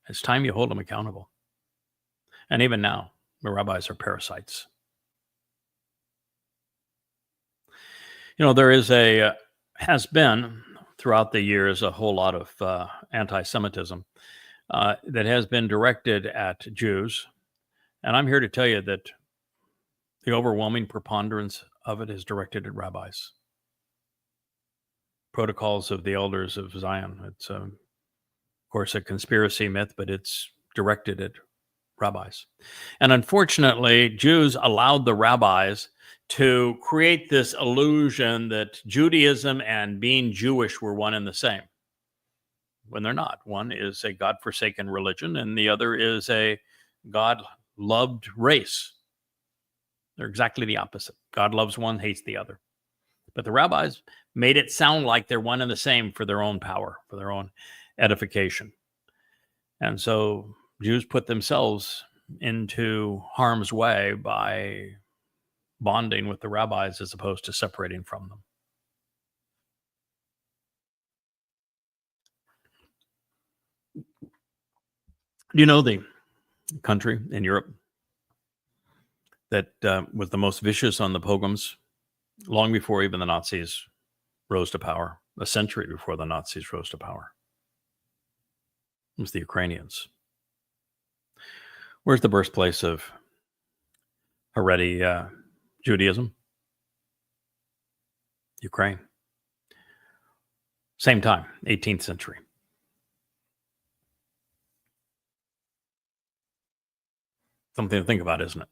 S1: It's time you hold them accountable. And even now, the rabbis are parasites. You know, there is has been throughout the years a whole lot of anti-Semitism that has been directed at Jews. And I'm here to tell you that the overwhelming preponderance of it is directed at rabbis. Protocols of the Elders of Zion. It's, of course, a conspiracy myth, but it's directed at rabbis. And unfortunately, Jews allowed the rabbis to create this illusion that Judaism and being Jewish were one and the same, when they're not. One is a God-forsaken religion, and the other is a God-loved race. They're exactly the opposite. God loves one, hates the other. But the rabbis made it sound like they're one and the same for their own power, for their own edification. And so Jews put themselves into harm's way by bonding with the rabbis as opposed to separating from them. Do you know the country in Europe that was the most vicious on the pogroms long before even the Nazis rose to power, a century before the Nazis rose to power? It was the Ukrainians. Where's the birthplace of Haredi Judaism? Ukraine. Same time, 18th century. Something to think about, isn't it?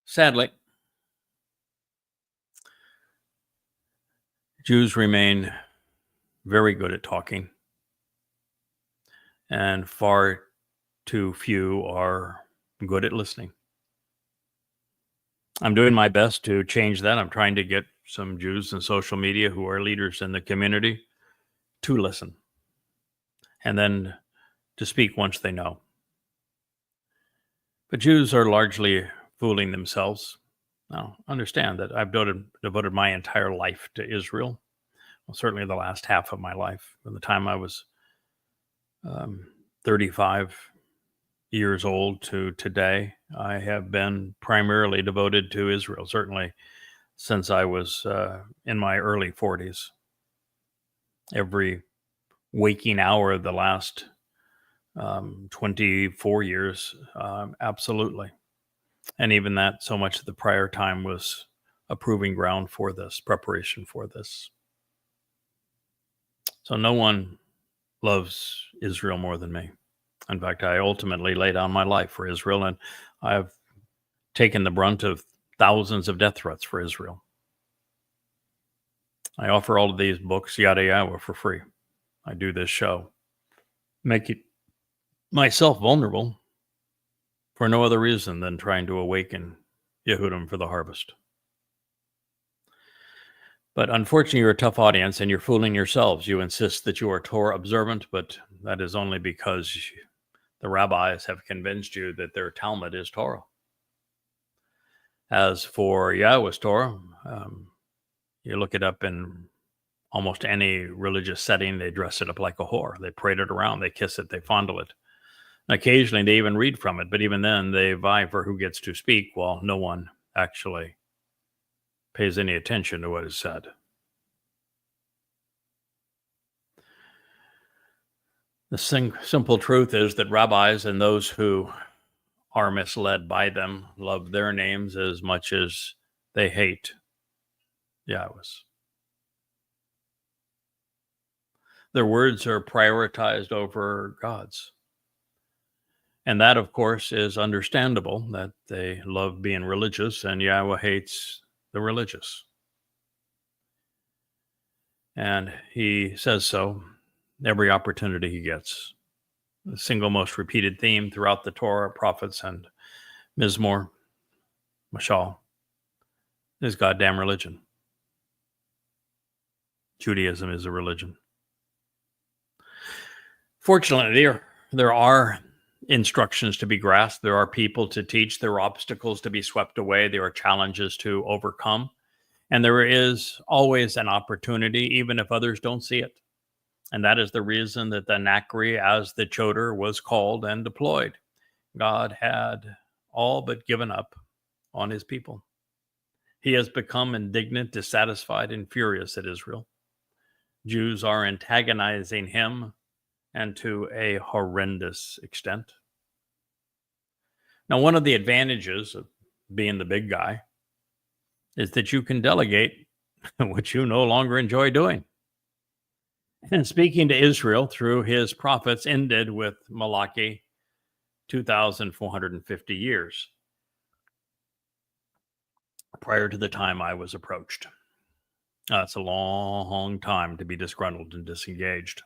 S1: Sadly, Jews remain very good at talking, and far too few are good at listening. I'm doing my best to change that. I'm trying to get some Jews in social media who are leaders in the community to listen and then to speak once they know. But Jews are largely fooling themselves. Now, understand that I've devoted my entire life to Israel. Well, certainly the last half of my life. From the time I was 35 years old to today, I have been primarily devoted to Israel, certainly since I was in my early 40s. Every waking hour of the last 24 years, absolutely. And even that, so much of the prior time was a proving ground for this, preparation for this. So no one loves Israel more than me. In fact, I ultimately laid down my life for Israel, and I've taken the brunt of thousands of death threats for Israel. I offer all of these books, yada yada, for free. I do this show, make it myself vulnerable for no other reason than trying to awaken Yehudim for the harvest. But unfortunately, you're a tough audience and you're fooling yourselves. You insist that you are Torah observant, but that is only because the rabbis have convinced you that their Talmud is Torah. As for Yahweh's Torah, you look it up in almost any religious setting, they dress it up like a whore. They parade it around, they kiss it, they fondle it. And occasionally they even read from it, but even then they vie for who gets to speak while no one actually pays any attention to what is said. The simple truth is that rabbis and those who are misled by them love their names as much as they hate Yahweh's. Their words are prioritized over God's. And that, of course, is understandable, that they love being religious and Yahweh hates the religious. And he says so every opportunity he gets. The single most repeated theme throughout the Torah, prophets, and Mizmor, Mashal, is goddamn religion. Judaism is a religion. Fortunately, there are instructions to be grasped. There are people to teach. There are obstacles to be swept away. There are challenges to overcome. And there is always an opportunity, even if others don't see it. And that is the reason that the Nakri, as the Choter, was called and deployed. God had all but given up on his people. He has become indignant, dissatisfied, and furious at Israel. Jews are antagonizing him, and to a horrendous extent. Now, one of the advantages of being the big guy is that you can delegate what you no longer enjoy doing. And speaking to Israel through his prophets ended with Malachi 2,450 years prior to the time I was approached. That's a long time to be disgruntled and disengaged.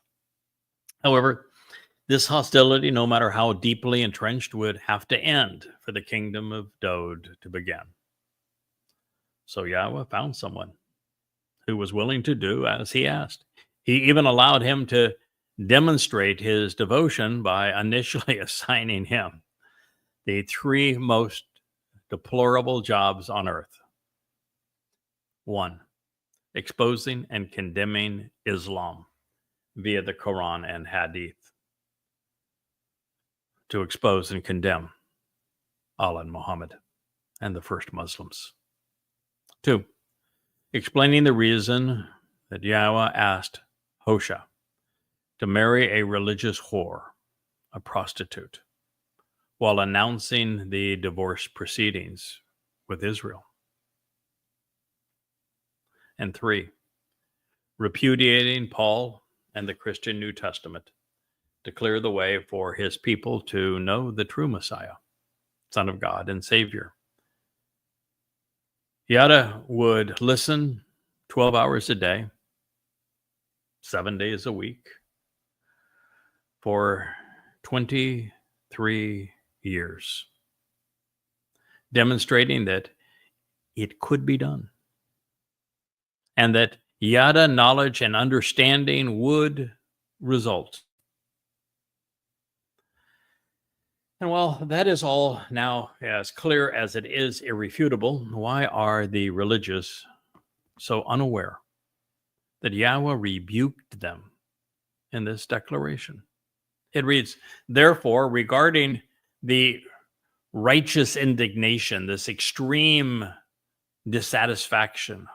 S1: However, this hostility, no matter how deeply entrenched, would have to end for the kingdom of Dod to begin. So Yahweh found someone who was willing to do as he asked. He even allowed him to demonstrate his devotion by initially assigning him the three most deplorable jobs on earth. 1, exposing and condemning Islam via the Quran and Hadith. To expose and condemn Allah and Muhammad and the first Muslims. 2, explaining the reason that Yahweh asked Hosea to marry a religious whore, a prostitute, while announcing the divorce proceedings with Israel. And 3, repudiating Paul and the Christian New Testament to clear the way for his people to know the true Messiah, Son of God and Savior. Yada would listen 12 hours a day, 7 days a week, for 23 years, demonstrating that it could be done, and that Yada knowledge and understanding would result. And while that is all now as clear as it is irrefutable, why are the religious so unaware that Yahweh rebuked them in this declaration? It reads, therefore, regarding the righteous indignation, this extreme dissatisfaction,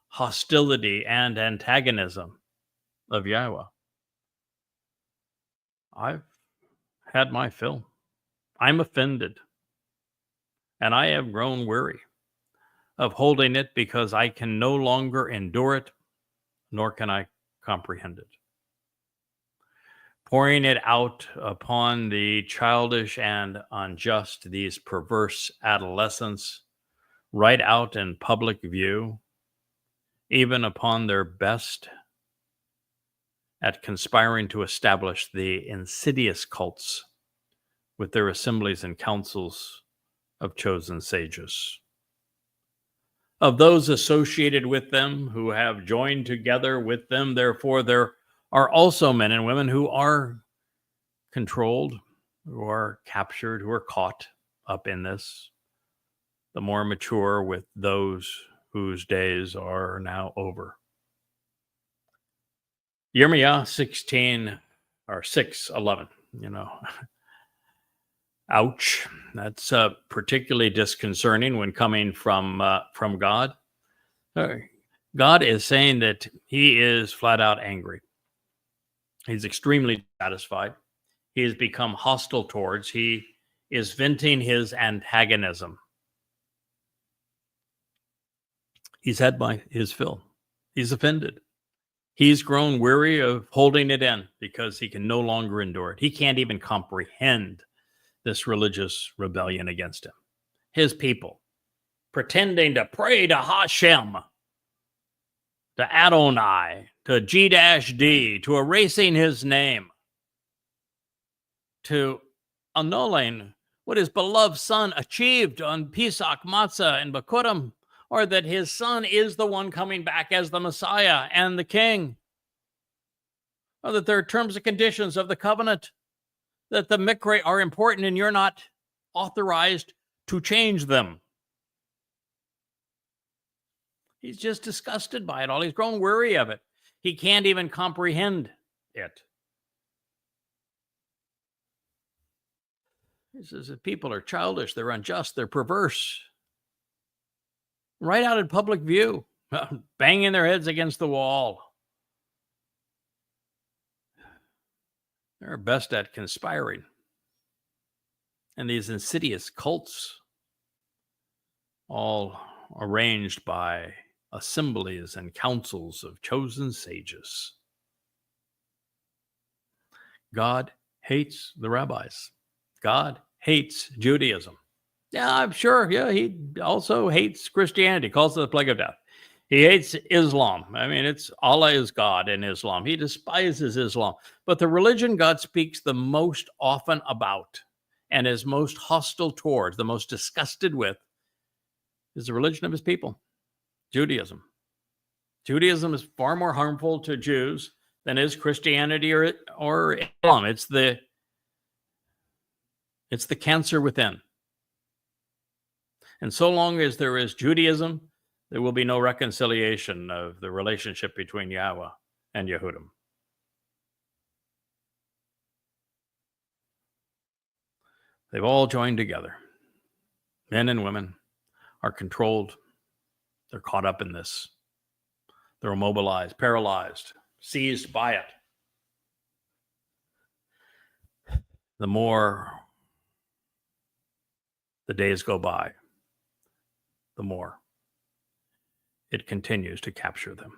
S1: hostility, and antagonism of Yahweh. I've had my fill. I'm offended, and I have grown weary of holding it because I can no longer endure it, nor can I comprehend it. Pouring it out upon the childish and unjust, these perverse adolescents, right out in public view, even upon their best at conspiring to establish the insidious cults with their assemblies and councils of chosen sages. Of those associated with them who have joined together with them, therefore, there are also men and women who are controlled, who are captured, who are caught up in this, the more mature with those whose days are now over. Yirmiah 16 or 6:11, ouch. That's particularly disconcerting when coming from God. God is saying that he is flat out angry. He's extremely satisfied. He has become hostile towards. He is venting his antagonism. He's had his fill. He's offended. He's grown weary of holding it in because he can no longer endure it. He can't even comprehend this religious rebellion against him. His people pretending to pray to Hashem, to Adonai, to G-D, to erasing his name, to annulling what his beloved son achieved on Pesach, Matzah, and Bakurim, or that his son is the one coming back as the Messiah and the King, or that there are terms and conditions of the covenant, that the Mikra are important and you're not authorized to change them. He's just disgusted by it all. He's grown weary of it. He can't even comprehend it. He says that people are childish, they're unjust, they're perverse. Right out in public view, banging their heads against the wall. They're best at conspiring. And these insidious cults, all arranged by assemblies and councils of chosen sages. God hates the rabbis. God hates Judaism. Yeah, I'm sure. Yeah, he also hates Christianity, calls it the plague of death. He hates Islam. I mean, it's Allah is God in Islam. He despises Islam. But the religion God speaks the most often about and is most hostile towards, the most disgusted with, is the religion of his people, Judaism. Judaism is far more harmful to Jews than is Christianity or Islam. It's the cancer within. And so long as there is Judaism, there will be no reconciliation of the relationship between Yahweh and Yehudim. They've all joined together. Men and women are controlled. They're caught up in this. They're immobilized, paralyzed, seized by it. The more the days go by, the more it continues to capture them.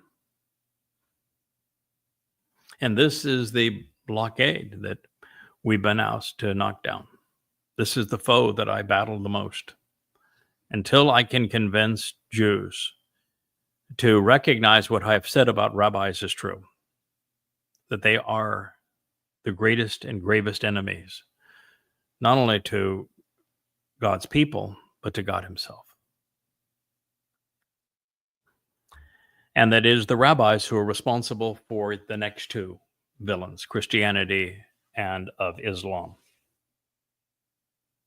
S1: And this is the blockade that we've been asked to knock down. This is the foe that I battle the most. Until I can convince Jews to recognize what I've said about rabbis is true, that they are the greatest and gravest enemies, not only to God's people, but to God himself. And that is the rabbis who are responsible for the next two villains, Christianity and of Islam.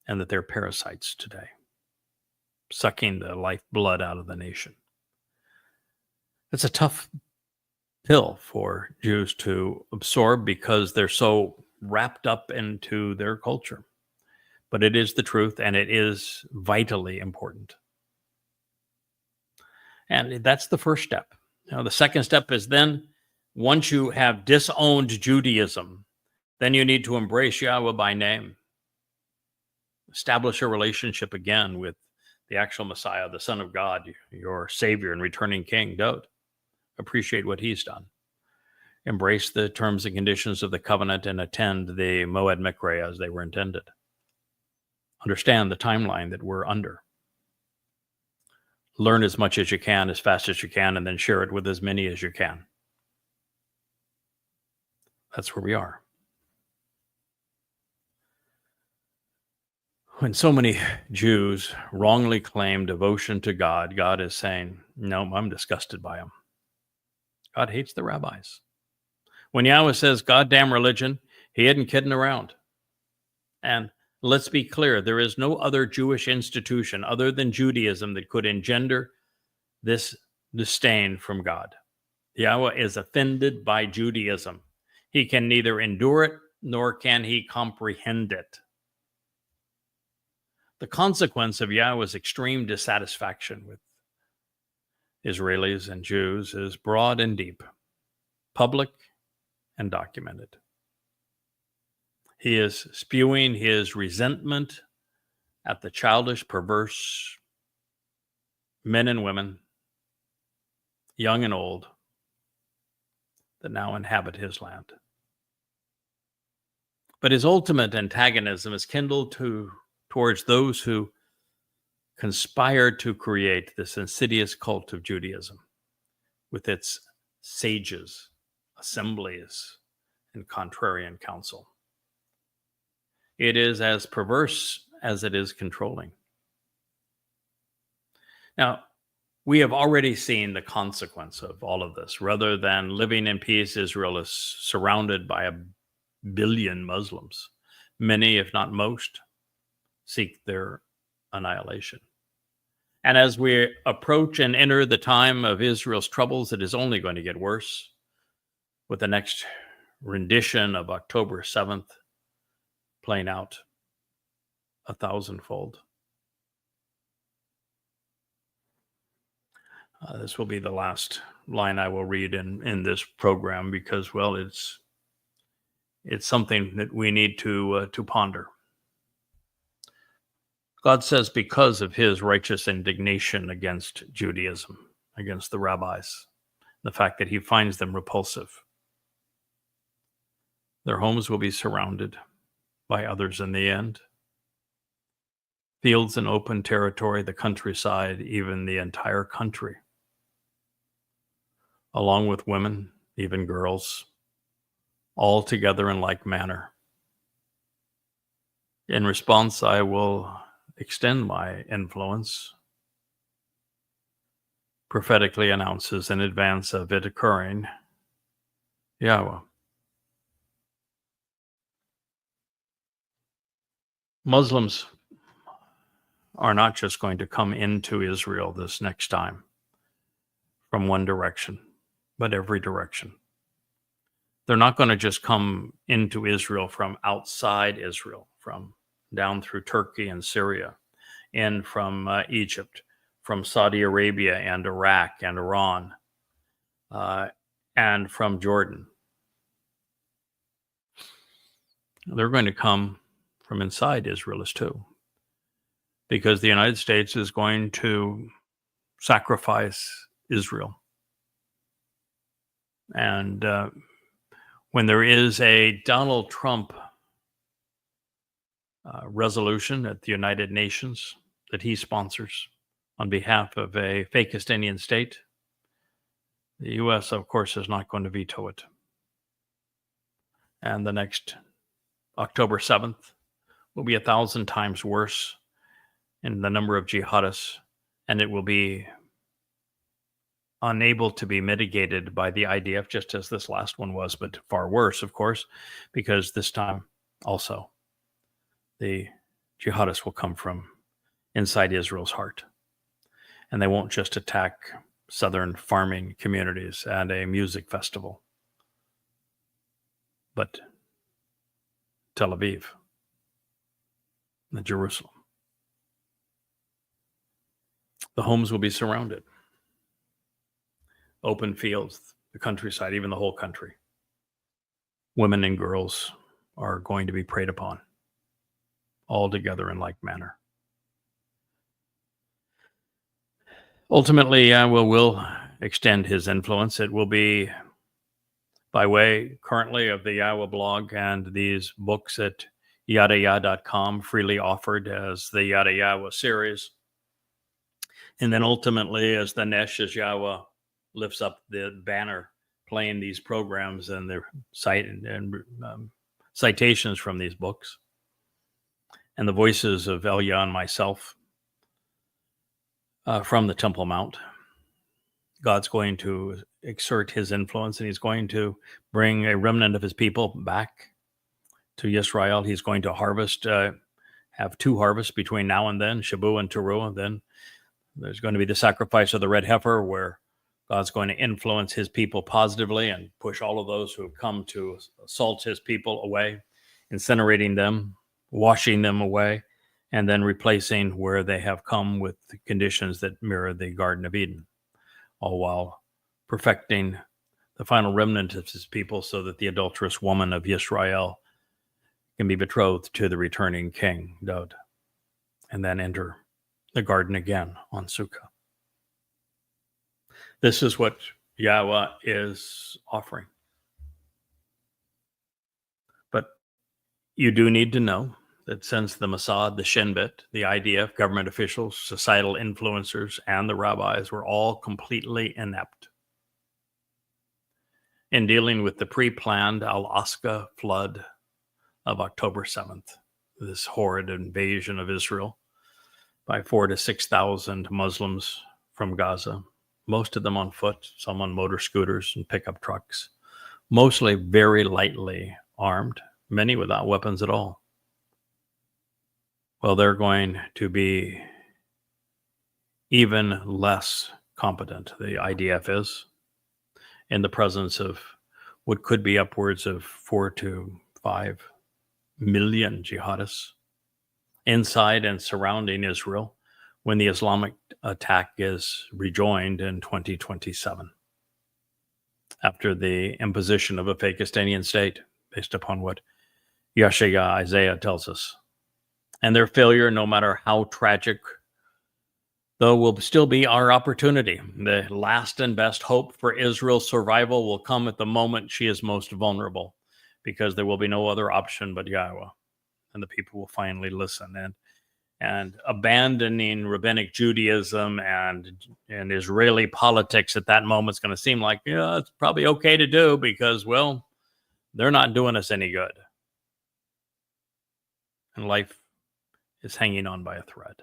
S1: And that they're parasites today, sucking the lifeblood out of the nation. It's a tough pill for Jews to absorb because they're so wrapped up into their culture. but it is the truth, and it is vitally important. And that's the first step. The second step is then, once you have disowned Judaism, then you need to embrace Yahweh by name. Establish a relationship again with the actual Messiah, the Son of God, your Savior and returning King. Don't appreciate what he's done. Embrace the terms and conditions of the covenant and attend the Moed Mikre as they were intended. Understand the timeline that we're under. Learn as much as you can, as fast as you can, and then share it with as many as you can. That's where we are. When so many Jews wrongly claim devotion to God, God is saying, no, I'm disgusted by them. God hates the rabbis. When Yahweh says, goddamn religion, he isn't kidding around. And let's be clear, there is no other Jewish institution other than Judaism that could engender this disdain from God. Yahweh is offended by Judaism. He can neither endure it, nor can he comprehend it. The consequence of Yahweh's extreme dissatisfaction with Israelis and Jews is broad and deep, public and documented. He is spewing his resentment at the childish, perverse men and women, young and old, that now inhabit his land. But his ultimate antagonism is kindled towards those who conspired to create this insidious cult of Judaism with its sages, assemblies, and contrarian counsel. It is as perverse as it is controlling. Now, we have already seen the consequence of all of this. Rather than living in peace, Israel is surrounded by 1 billion Muslims. Many, if not most, seek their annihilation. And as we approach and enter the time of Israel's troubles, it is only going to get worse, with the next rendition of October 7th playing out 1,000-fold. This will be the last line I will read in this program because, well, it's something that we need to ponder. God says, because of his righteous indignation against Judaism, against the rabbis, the fact that he finds them repulsive, their homes will be surrounded by others in the end. Fields and open territory, the countryside, even the entire country, along with women, even girls, all together in like manner. In response, I will extend my influence, prophetically announces in advance of it occurring, Yahweh. Muslims are not just going to come into Israel this next time from one direction, but every direction. They're not going to just come into Israel from outside Israel, from down through Turkey and Syria, in from Egypt, from Saudi Arabia and Iraq and Iran, and from Jordan. They're going to come from inside Israel as too, because the United States is going to sacrifice Israel. And when there is a Donald Trump resolution at the United Nations that he sponsors on behalf of a fakistinian state, the U.S., of course, is not going to veto it. And the next October 7th will be 1,000 times worse in the number of jihadists, and it will be unable to be mitigated by the IDF, just as this last one was, but far worse, of course, because this time also the jihadists will come from inside Israel's heart. And they won't just attack southern farming communities and a music festival, but Tel Aviv. in Jerusalem. The homes will be surrounded. Open fields, the countryside, even the whole country. Women and girls are going to be preyed upon, all together in like manner. Ultimately, will extend his influence. It will be by way currently of the Yahweh blog and these books at yadayah.com, freely offered as the Yada Yahweh series. And then ultimately, as the Nesh, as Yahweh lifts up the banner playing these programs and their citations from these books, and the voices of Elia and myself from the Temple Mount, God's going to exert his influence, and he's going to bring a remnant of his people back to Israel. He's going to harvest, have two harvests between now and then, Shabu and Teruah. Then there's going to be the sacrifice of the red heifer, where God's going to influence his people positively and push all of those who have come to assault his people away, incinerating them, washing them away, and then replacing where they have come with the conditions that mirror the Garden of Eden, all while perfecting the final remnant of his people so that the adulterous woman of Israel can be betrothed to the returning king, Daud, and then enter the garden again on Sukkah. This is what Yahweh is offering. But you do need to know that since the Mossad, the Shin Bet, the IDF, government officials, societal influencers, and the rabbis were all completely inept in dealing with the pre-planned Al-Aqsa flood of October 7th, this horrid invasion of Israel by 4,000 to 6,000 Muslims from Gaza, most of them on foot, some on motor scooters and pickup trucks, mostly very lightly armed, many without weapons at all. Well, they're going to be even less competent, the IDF is, in the presence of what could be upwards of 4 to 5 million jihadists inside and surrounding Israel when the Islamic attack is rejoined in 2027, after the imposition of a Fakistanian state, based upon what Yeshaya Isaiah tells us. And their failure, no matter how tragic, though, will still be our opportunity. The last and best hope for Israel's survival will come at the moment she is most vulnerable, because there will be no other option but Yahweh, and the people will finally listen. And abandoning rabbinic Judaism and Israeli politics at that moment is going to seem like, yeah, it's probably okay to do because, well, they're not doing us any good. And life is hanging on by a thread.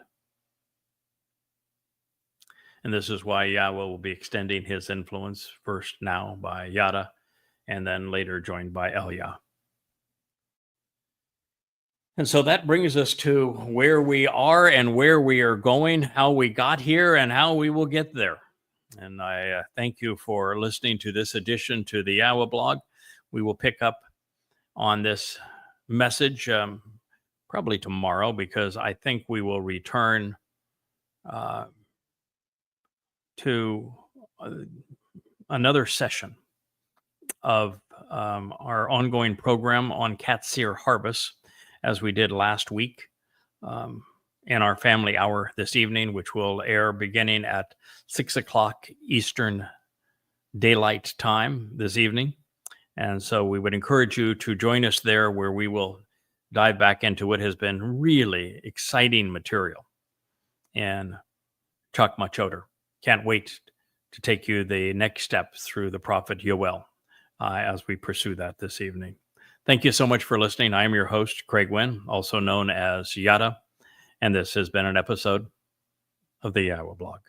S1: And this is why Yahweh will be extending his influence, first now by Yada, and then later joined by Elia. And so that brings us to where we are and where we are going, how we got here and how we will get there. And I thank you for listening to this edition to the Yahweh blog. We will pick up on this message probably tomorrow, because I think we will return to another session of our ongoing program on Katsir harvest, as we did last week in our family hour this evening, which will air beginning at 6 o'clock Eastern Daylight Time this evening. And so we would encourage you to join us there, where we will dive back into what has been really exciting material in Chakmah Choter. Can't wait to take you the next step through the prophet Yoel as we pursue that this evening. Thank you so much for listening. I am your host, Craig Wynn, also known as Yada, and this has been an episode of the Yahweh blog.